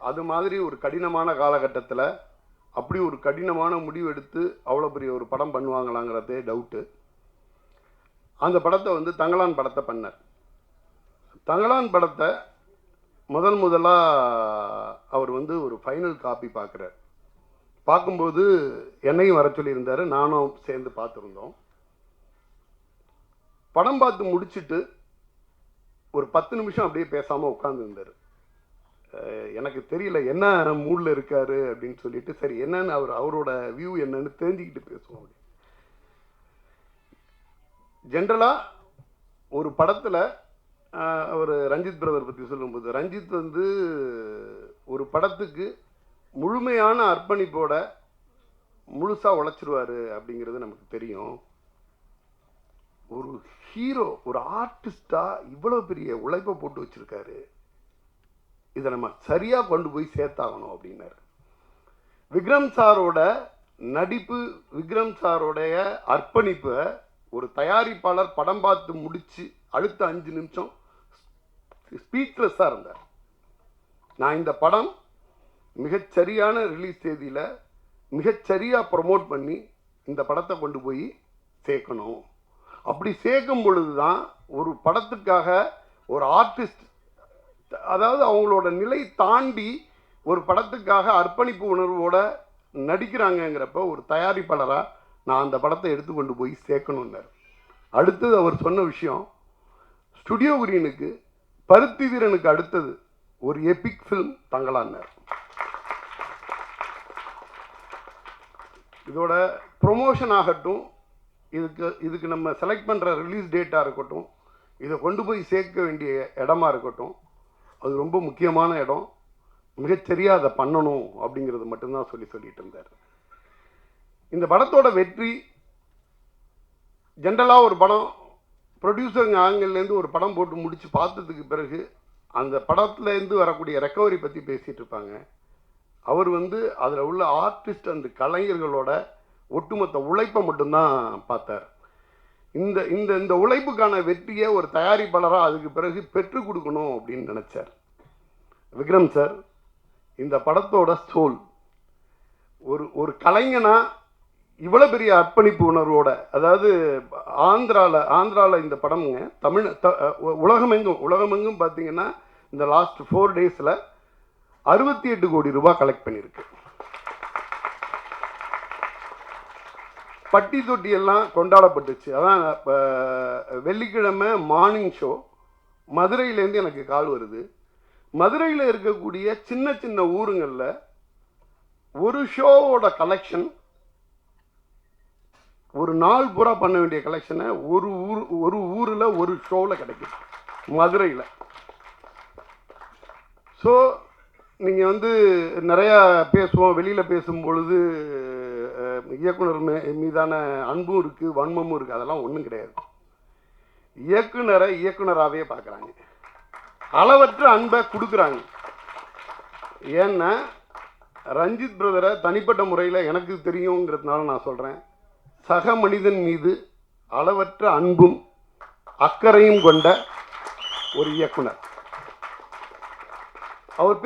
அது மாதிரி ஒரு கடினமான காலகட்டத்தில் அப்படி ஒரு கடினமான முடிவு எடுத்து அவ்வளோ பெரிய ஒரு படம் பண்ணுவாங்களாங்கிறதே டவுட்டு. அந்த படத்தை வந்து தங்கலான் படத்தை பண்ணார். தங்கலான் படத்தை முதலாக அவர் வந்து ஒரு ஃபைனல் காப்பி பார்க்குறார். பார்க்கும்போது என்னையும் வர சொல்லியிருந்தார், நானும் சேர்ந்து பார்த்துருந்தோம். படம் பார்த்து முடிச்சுட்டு ஒரு 10 நிமிஷம் அப்படியே பேசாமல் உட்காந்துருந்தார். எனக்கு தெரியல என்ன மூடில் இருக்காரு அப்படின்னு சொல்லிட்டு, சரி என்னன்னு அவரோட வியூ என்னன்னு தெரிஞ்சுக்கிட்டு பேசுவோம். ஜென்ரலாக ஒரு படத்தில் அவர் ரஞ்சித் பிரதர் பற்றி சொல்லும்போது, ரஞ்சித் வந்து ஒரு படத்துக்கு முழுமையான அர்ப்பணிப்போட முழுசாக உழைச்சிருவார் அப்படிங்கிறது நமக்கு தெரியும். ஒரு ஹீரோ, ஒரு ஆர்டிஸ்டாக இவ்வளோ பெரிய உழைப்பை போட்டு வச்சுருக்காரு, இதை நம்ம சரியாக கொண்டு போய் சேர்த்தாகணும் அப்படின்னாரு. விக்ரம் சாரோட நடிப்பு, விக்ரம் சாரோடைய அர்ப்பணிப்பை ஒரு தயாரிப்பாளர் படம் பார்த்து முடித்து அடுத்த 5 நிமிஷம் ஸ்பீச்லெஸ்ஸாக இருந்தார். நான் இந்த படம் மிகச்சரியான ரிலீஸ் தேதியில் மிகச்சரியாக ப்ரொமோட் பண்ணி இந்த படத்தை கொண்டு போய் சேர்க்கணும். அப்படி சேர்க்கும் பொழுது தான் ஒரு படத்துக்காக ஒரு ஆர்டிஸ்ட், அதாவது அவங்களோட நிலை தாண்டி ஒரு படத்துக்காக அர்ப்பணிப்பு உணர்வோட நடிக்கிறாங்கங்கிறப்ப ஒரு தயாரிப்பாளராக நான் அந்த படத்தை எடுத்துக்கொண்டு போய் சேர்க்கணுன்னார். அடுத்தது அவர் சொன்ன விஷயம், ஸ்டுடியோ கிரீனுக்கு பருத்தி வீரனுக்கு அடுத்தது ஒரு எபிக் ஃபில்ம் தங்கலான்னார். இதோட ப்ரொமோஷன் ஆகட்டும், இதுக்கு நம்ம செலக்ட் பண்ணுற ரிலீஸ் டேட்டாக இருக்கட்டும், இதை கொண்டு போய் சேர்க்க வேண்டிய இடமா இருக்கட்டும், அது ரொம்ப முக்கியமான இடம். மிகச்சரியாக அதை பண்ணணும் அப்படிங்கிறது மட்டும்தான் சொல்லிட்டு இருந்தார். இந்த படத்தோட வெற்றி, ஜென்ரலாக ஒரு படம் ப்ரொடியூசருங்க ஆங்கிள்லேருந்து ஒரு படம் போட்டு முடித்து பார்த்ததுக்கு பிறகு அந்த படத்துலேருந்து வரக்கூடிய ரெக்கவரி பற்றி பேசிகிட்டு இருப்பாங்க. அவர் வந்து அதில் உள்ள ஆர்டிஸ்ட் அந்த கலைஞர்களோட ஒட்டுமொத்த உழைப்பை மட்டும்தான் பார்த்தார். இந்த இந்த இந்த உழைப்புக்கான வெற்றியை ஒரு தயாரிப்பாளராக அதுக்கு பிறகு பெற்றுக் கொடுக்கணும் அப்படின்னு நினச்சார் விக்ரம் சார். இந்த படத்தோட சோல், ஒரு கலைஞனா இவ்வளோ பெரிய அர்ப்பணிப்பு உணர்வோட, அதாவது ஆந்திராவில் இந்த படம்ங்க உலகமெங்கும் பார்த்தீங்கன்னா இந்த லாஸ்ட் 4 டேஸில் 68 கோடி ரூபாய் கலெக்ட் பண்ணியிருக்கு. பட்டி தொட்டி எல்லாம் கொண்டாடப்பட்டுச்சு. அதான் இப்போ வெள்ளிக்கிழமை மார்னிங் ஷோ மதுரையிலேருந்து எனக்கு கால் வருது. மதுரையில் இருக்கக்கூடிய சின்ன சின்ன ஊருங்களில் ஒரு ஷோவோட கலெக்ஷன் ஒரு நாள் பூரா பண்ண வேண்டிய கலெக்ஷனை ஒரு ஊரில் ஒரு ஷோவில் கிடைக்கும் மதுரையில். ஸோ நீங்கள் வந்து நிறையா பேசுவோம், வெளியில் பேசும்பொழுது இயக்குனர் மீதான அன்பும் இருக்குது, வன்மமும் இருக்குது. அதெல்லாம் ஒன்றும் கிடையாது. இயக்குனரை இயக்குனராகவே பார்க்குறாங்க, அளவற்ற அன்பை கொடுக்குறாங்க. ஏன்னா ரஞ்சித் பிரதரை தனிப்பட்ட முறையில் எனக்கு தெரியுங்கிறதுனால நான் சொல்கிறேன், சக மனிதன் மீது அளவற்ற அன்பும் அக்கறையும் கொண்ட ஒரு இயக்குனர். அவர்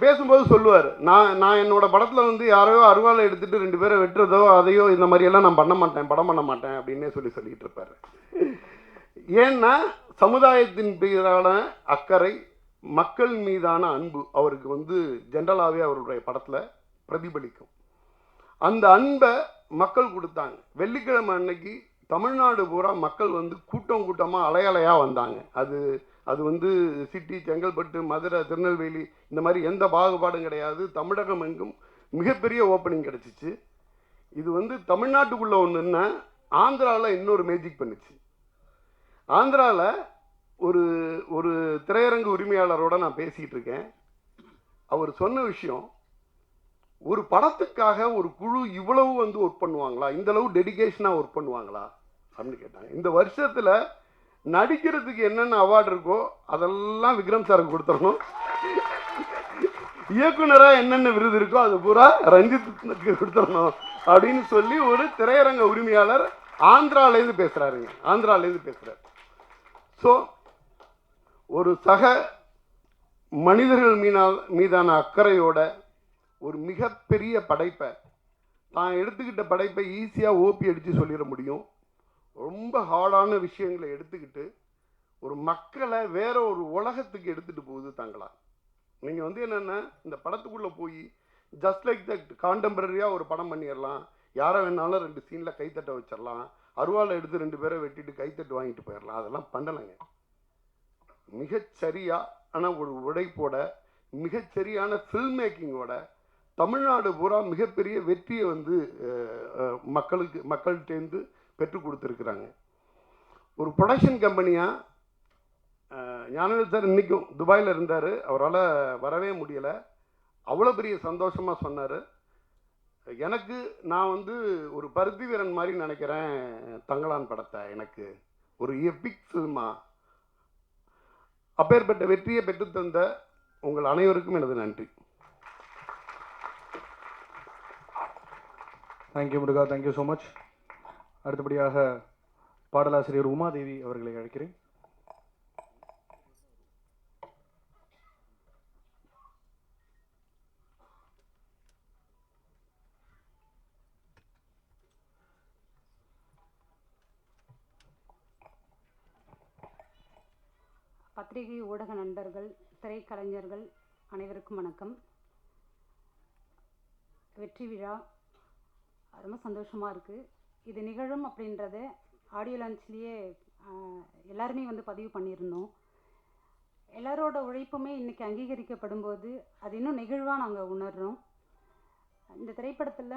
பேசும்போது சொல்லுவார், நான் என்னோட படத்தில் வந்து யாரையோ அருவாலை எடுத்துகிட்டு 2 பேரை வெட்டுறதோ அதையோ இந்த மாதிரியெல்லாம் நான் படம் பண்ண மாட்டேன் அப்படின்னே சொல்லிட்டு இருப்பார். ஏன்னா சமுதாயத்தின் மீதான அக்கறை, மக்கள் மீதான அன்பு அவருக்கு வந்து ஜென்ரலாகவே அவருடைய படத்தில் பிரதிபலிக்கும். அந்த அன்பை மக்கள் கொடுத்தாங்க. வெள்ளிக்கிழமை அன்னைக்கு தமிழ்நாடு பூரா மக்கள் வந்து கூட்டமாக அலையலையாக வந்தாங்க. அது வந்து சிட்டி, செங்கல்பட்டு, மதுரை, திருநெல்வேலி இந்த மாதிரி எந்த பாகுபாடும் கிடையாது. தமிழகம் எங்கும் மிகப்பெரிய ஓப்பனிங் கிடச்சிச்சு. இது வந்து தமிழ்நாட்டுக்குள்ளே ஒன்றுன்னா ஆந்திராவில் இன்னொரு மேஜிக் பண்ணுச்சு. ஆந்திராவில் ஒரு திரையரங்கு உரிமையாளரோட நான் பேசிகிட்டு இருக்கேன். அவர் சொன்ன விஷயம், ஒரு படத்துக்காக ஒரு குழு இவ்வளவு வந்து ஒர்க் பண்ணுவாங்களா, இந்தளவு டெடிகேஷனாக ஒர்க் பண்ணுவாங்களா அப்படின்னு கேட்டாங்க. இந்த வருஷத்தில் நடிக்கிறதுக்கு என்னென்ன அவார்டு இருக்கோ அதெல்லாம் விக்ரம் சாருக்கு கொடுத்துடணும், இயக்குனராக என்னென்ன விருது இருக்கோ அது பூரா ரஞ்சித்துக்கு கொடுத்துடணும் அப்படின்னு சொல்லி ஒரு திரையரங்க உரிமையாளர் ஆந்திராலேருந்து பேசுகிறாரு. ஸோ ஒரு சக மனிதர்கள் மீதான அக்கறையோட ஒரு மிகப்பெரிய படைப்பை, தான் எடுத்துக்கிட்ட படைப்பை ஈஸியாக ஓப்பி அடித்து சொல்லிட முடியும். ரொம்ப ஹார்டான விஷயங்களை எடுத்துக்கிட்டு ஒரு மக்களை வேற ஒரு உலகத்துக்கு எடுத்துகிட்டு போகுது தங்களா. நீங்கள் வந்து என்னென்னா இந்த படத்துக்குள்ளே போய் ஜஸ்ட் லைக் தட் கான்டெம்பரரியாக ஒரு படம் பண்ணிடலாம், யாரை வேணாலும் 2 சீனில் கைத்தட்ட வச்சிடலாம், அருவாலை எடுத்து 2 பேரை வெட்டிட்டு கைத்தட்டு வாங்கிட்டு போயிடலாம். அதெல்லாம் பண்ணலைங்க. மிகச்சரியான ஒரு உழைப்போட, மிகச்சரியான ஃபில்ம் மேக்கிங்கோட தமிழ்நாடு பூரா மிகப்பெரிய வெற்றியை வந்து மக்கள்கிட்டேருந்து பெற்றுக் கொடுத்துருக்குறாங்க. ஒரு ப்ரொடக்ஷன் கம்பெனியாக ஞானவேல் சார் இன்றைக்கும் துபாயில் இருந்தார், அவரால் வரவே முடியலை. அவ்வளோ பெரிய சந்தோஷமாக சொன்னார். எனக்கு நான் வந்து ஒரு பருத்தி வீரன் மாதிரி நினைக்கிறேன் தங்கலான் படத்தை, எனக்கு ஒரு எபிக் ஃபில்மா. அப்பேற்பட்ட வெற்றியை பெற்றுத்தந்த உங்கள் அனைவருக்கும் எனது நன்றி. தேங்க்யூ முருகா, தேங்க்யூ ஸோ மச். அடுத்தபடியாக பாடலாசிரியர் உமாதேவி அவர்களை அழைக்கிறேன். பத்திரிகை ஊடக நண்பர்கள், திரைக்கலைஞர்கள் அனைவருக்கும் வணக்கம். வெற்றி விழா ரொம்ப சந்தோஷமாக இருக்குது. இது நிகழும் அப்படின்றத ஆடியோ லான்ச்லேயே எல்லாருமே வந்து பதிவு பண்ணியிருந்தோம். எல்லாரோட உழைப்புமே இன்றைக்கி அங்கீகரிக்கப்படும் போது அது இன்னும் நெகிழ்வாக நாங்கள் உணர்கிறோம். இந்த திரைப்படத்தில்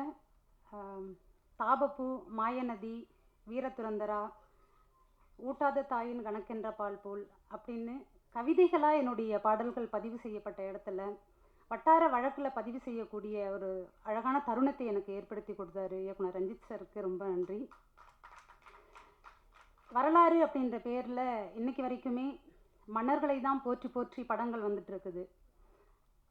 தாபப்பூ, மாயநதி, வீரதுரந்தரா, ஊட்டாத தாயின் கணக்கென்ற பால் போல் அப்படின்னு கவிதைகளாக என்னுடைய பாடல்கள் பதிவு செய்யப்பட்ட இடத்துல வட்டார வழக்கில் பதிவு செய்யக்கூடிய ஒரு அழகான தருணத்தை எனக்கு ஏற்படுத்தி கொடுத்தாரு இயக்குனர் ரஞ்சித் சாருக்கு ரொம்ப நன்றி. வரலாறு அப்படின்ற பேரில் இன்னைக்கு வரைக்குமே மன்னர்களை தான் போற்றி போற்றி படங்கள் வந்துட்டு இருக்குது.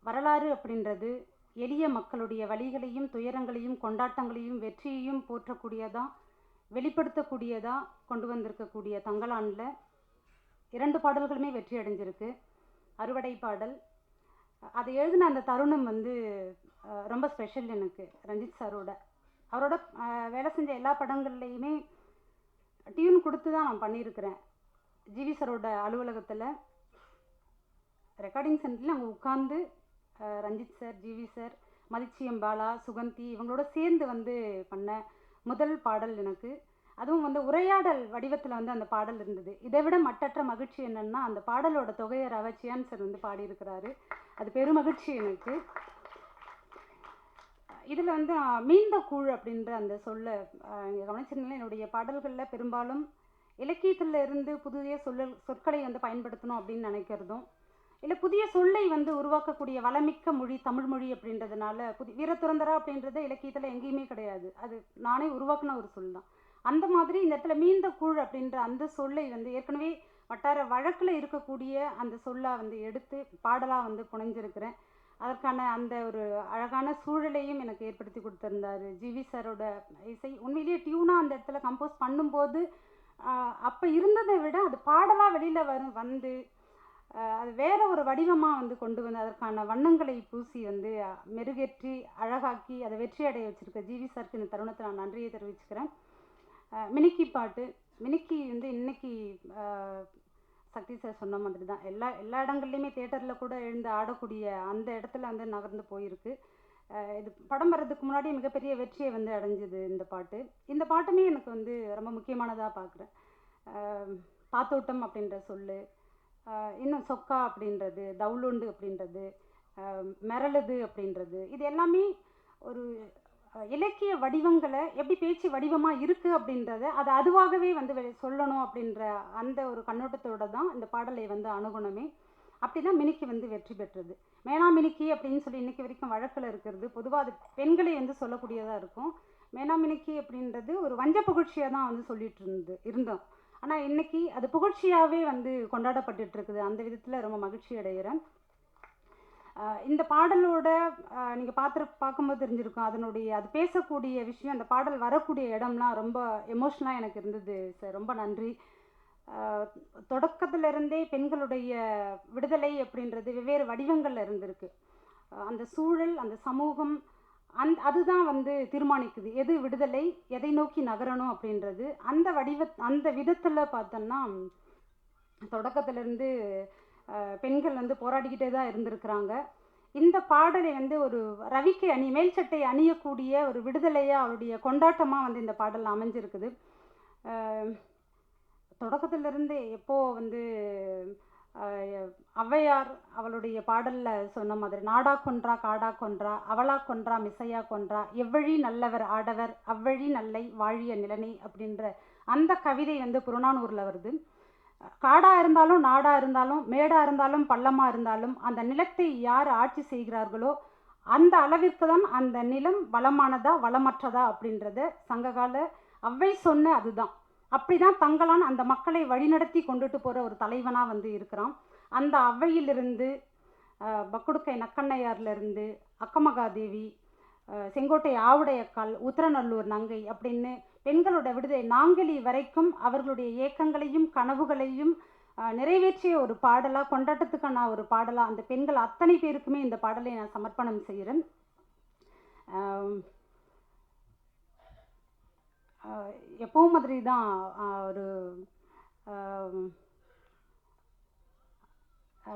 வரலாறு அப்படின்றது எளிய மக்களுடைய வலிகளையும் துயரங்களையும் கொண்டாட்டங்களையும் வெற்றியையும் போற்றக்கூடியதான், வெளிப்படுத்தக்கூடியதாக கொண்டு வந்திருக்கக்கூடிய தங்கலானில் 2 பாடல்களுமே வெற்றி அடைஞ்சிருக்கு. அறுவடை பாடல், அதை எழுதின அந்த தருணம் வந்து ரொம்ப ஸ்பெஷல் எனக்கு. ரஞ்சித் சாரோட அவரோட வேலை செஞ்ச எல்லா படங்கள்லேயுமே டியூன் கொடுத்து தான் நான் பண்ணியிருக்கிறேன். ஜிவி சாரோட அலுவலகத்தில் ரெக்கார்டிங் சென்டரில் அங்கே உட்காந்து ரஞ்சித் சார், ஜிவி சார், மதிச்சியம் பாலா, சுகந்தி இவங்களோட சேர்ந்து வந்து பண்ண முதல் பாடல் எனக்கு. அதுவும் வந்து உரையாடல் வடிவத்தில் வந்து அந்த பாடல் இருந்தது. இதை விட மட்டற்ற மகிழ்ச்சி என்னென்னா, அந்த பாடலோட தொகையை சியான் சார் வந்து பாடியிருக்கிறாரு. அது பெருமகிழ்ச்சி எனக்கு. இதில் வந்து மீந்த கூழ் அப்படின்ற அந்த சொல்ல நீங்கள் கவனிச்சிருந்தீங்கன்னா, என்னுடைய பாடல்களில் பெரும்பாலும் இலக்கியத்தில் இருந்து புதிய சொற்களை வந்து பயன்படுத்தணும் அப்படின்னு நினைக்கிறதும், இல்லை புதிய சொல்லை வந்து உருவாக்கக்கூடிய வளமிக்க மொழி தமிழ் மொழி அப்படின்றதுனால வீரத்துறந்தரா அப்படின்றது இலக்கியத்தில் எங்கேயுமே கிடையாது. அது நானே உருவாக்குன ஒரு சொல் தான். அந்த மாதிரி இந்த இடத்துல மீந்த கூழ் அப்படின்ற அந்த சொல்லை வந்து ஏற்கனவே வட்டார வழக்கில் இருக்கக்கூடிய அந்த சொல்லை வந்து எடுத்து பாடலாக வந்து புனைஞ்சிருக்கிறேன். அதற்கான அந்த ஒரு அழகான சூழலையும் எனக்கு ஏற்படுத்தி கொடுத்துருந்தாரு ஜிவி சாரோட இசை. உண்மையிலேயே டியூனாக அந்த இடத்துல கம்போஸ் பண்ணும்போது அப்போ இருந்ததை விட அது பாடலாக வெளியில் வந்து அது வேற ஒரு வடிவமாக வந்து கொண்டு வந்து அதற்கான வண்ணங்களை பூசி வந்து மெருகேற்றி அழகாக்கி அதை வெற்றி அடைய வச்சுருக்க ஜிவி சாருக்கு இந்த தருணத்தை நான் நன்றியை தெரிவிச்சுக்கிறேன். மினிக்கி பாட்டு மினிக்கி வந்து இன்னைக்கு சக்தி சார் சொன்ன மாதிரி தான் எல்லா இடங்கள்லையுமே தேட்டரில் கூட எழுந்து ஆடக்கூடிய அந்த இடத்துல வந்து நகர்ந்து போயிருக்கு. இது படம் வர்றதுக்கு முன்னாடி மிகப்பெரிய வெற்றியை வந்து அடைஞ்சது இந்த பாட்டு. இந்த பாட்டுமே எனக்கு வந்து ரொம்ப முக்கியமானதாக பார்க்குறேன். தாத்தோட்டம் அப்படின்ற சொல்லு, இன்னும் சொக்கா அப்படின்றது, தவுளுண்டு அப்படின்றது, மிரளுது அப்படின்றது, இது எல்லாமே ஒரு இலக்கிய வடிவங்களை எப்படி பேச்சு வடிவமாக இருக்குது அப்படின்றத அது அதுவாகவே வந்து சொல்லணும் அப்படின்ற அந்த ஒரு கண்ணோட்டத்தோடு தான் இந்த பாடலை வந்து அணுகணுமே. அப்படி தான் மினிக்கி வந்து வெற்றி பெற்றது. மேனா மினிக்கி அப்படின்னு சொல்லி இன்றைக்கி வரைக்கும் வழக்கில் இருக்கிறது. பொதுவாக அது பெண்களை வந்து சொல்லக்கூடியதாக இருக்கும். மேனா மினிக்கி அப்படின்றது ஒரு வஞ்ச புகழ்ச்சியாக தான் வந்து சொல்லிட்டு இருந்தோம். ஆனால் இன்றைக்கி அது புகழ்ச்சியாகவே வந்து கொண்டாடப்பட்டு இருக்குது. அந்த விதத்தில் ரொம்ப மகிழ்ச்சி அடைகிறேன். இந்த பாடலோட நீங்கள் பார்க்கும்போது தெரிஞ்சிருக்கும் அது பேசக்கூடிய விஷயம், அந்த பாடல் வரக்கூடிய இடம்லாம் ரொம்ப எமோஷ்னலாக எனக்கு இருந்தது சார். ரொம்ப நன்றி. தொடக்கத்திலிருந்தே பெண்களுடைய விடுதலை அப்படின்றது வெவ்வேறு வடிவங்களில் இருந்திருக்கு. அந்த சூழல், அந்த சமூகம், அதுதான் வந்து தீர்மானிக்குது எது விடுதலை, எதை நோக்கி நகரணும் அப்படின்றது. அந்த விதத்தில் பார்த்தோன்னா தொடக்கத்திலேருந்து பெண்கள் வந்து போராடிக்கிட்டே தான் இருந்திருக்கிறாங்க. இந்த பாடலை வந்து ஒரு ரவிக்கை மேல் சட்டை அணியக்கூடிய ஒரு விடுதலையாக அவருடைய கொண்டாட்டமாக வந்து இந்த பாடல் அமைஞ்சிருக்குது. தொடக்கத்திலிருந்து எப்போது வந்து ஔவையார் அவளுடைய பாடலில் சொன்ன மாதிரி நாடா கொன்றா காடா கொன்றா அவளா கொன்றா மிசையா கொன்றா எவ்வழி நல்லவர் ஆடவர் அவ்வழி நல்லை வாழிய நிலனே அப்படின்ற அந்த கவிதை வந்து புறநானூரில் வருது. காடாக இருந்தாலும் நாடாக இருந்தாலும் மேடாக இருந்தாலும் பள்ளமாக இருந்தாலும் அந்த நிலத்தை யார் ஆட்சி செய்கிறார்களோ அந்த அளவிற்கு தான் அந்த நிலம் வளமானதா வளமற்றதா அப்படின்றத சங்ககால ஔவை சொன்ன அதுதான். அப்படி தான் தங்களான் அந்த மக்களை வழிநடத்தி கொண்டுட்டு போகிற ஒரு தலைவனாக வந்து இருக்கிறான். அந்த ஔவையிலிருந்து பக்குடுக்கை நக்கண்ணையார்லேருந்து அக்கமகாதேவி, செங்கோட்டை ஆவுடையக்கால், உத்திரநல்லூர் நங்கை அப்படின்னு பெண்களோட விடுதலை நாங்கலி வரைக்கும் அவர்களுடைய ஏக்கங்களையும் கனவுகளையும் நிறைவேற்றிய ஒரு பாடலாக, கொண்டாட்டத்துக்கான ஒரு பாடலாக அந்த பெண்கள் அத்தனை பேருக்குமே இந்த பாடலை நான் சமர்ப்பணம் செய்கிறேன். எப்பவும் மாதிரி தான் ஒரு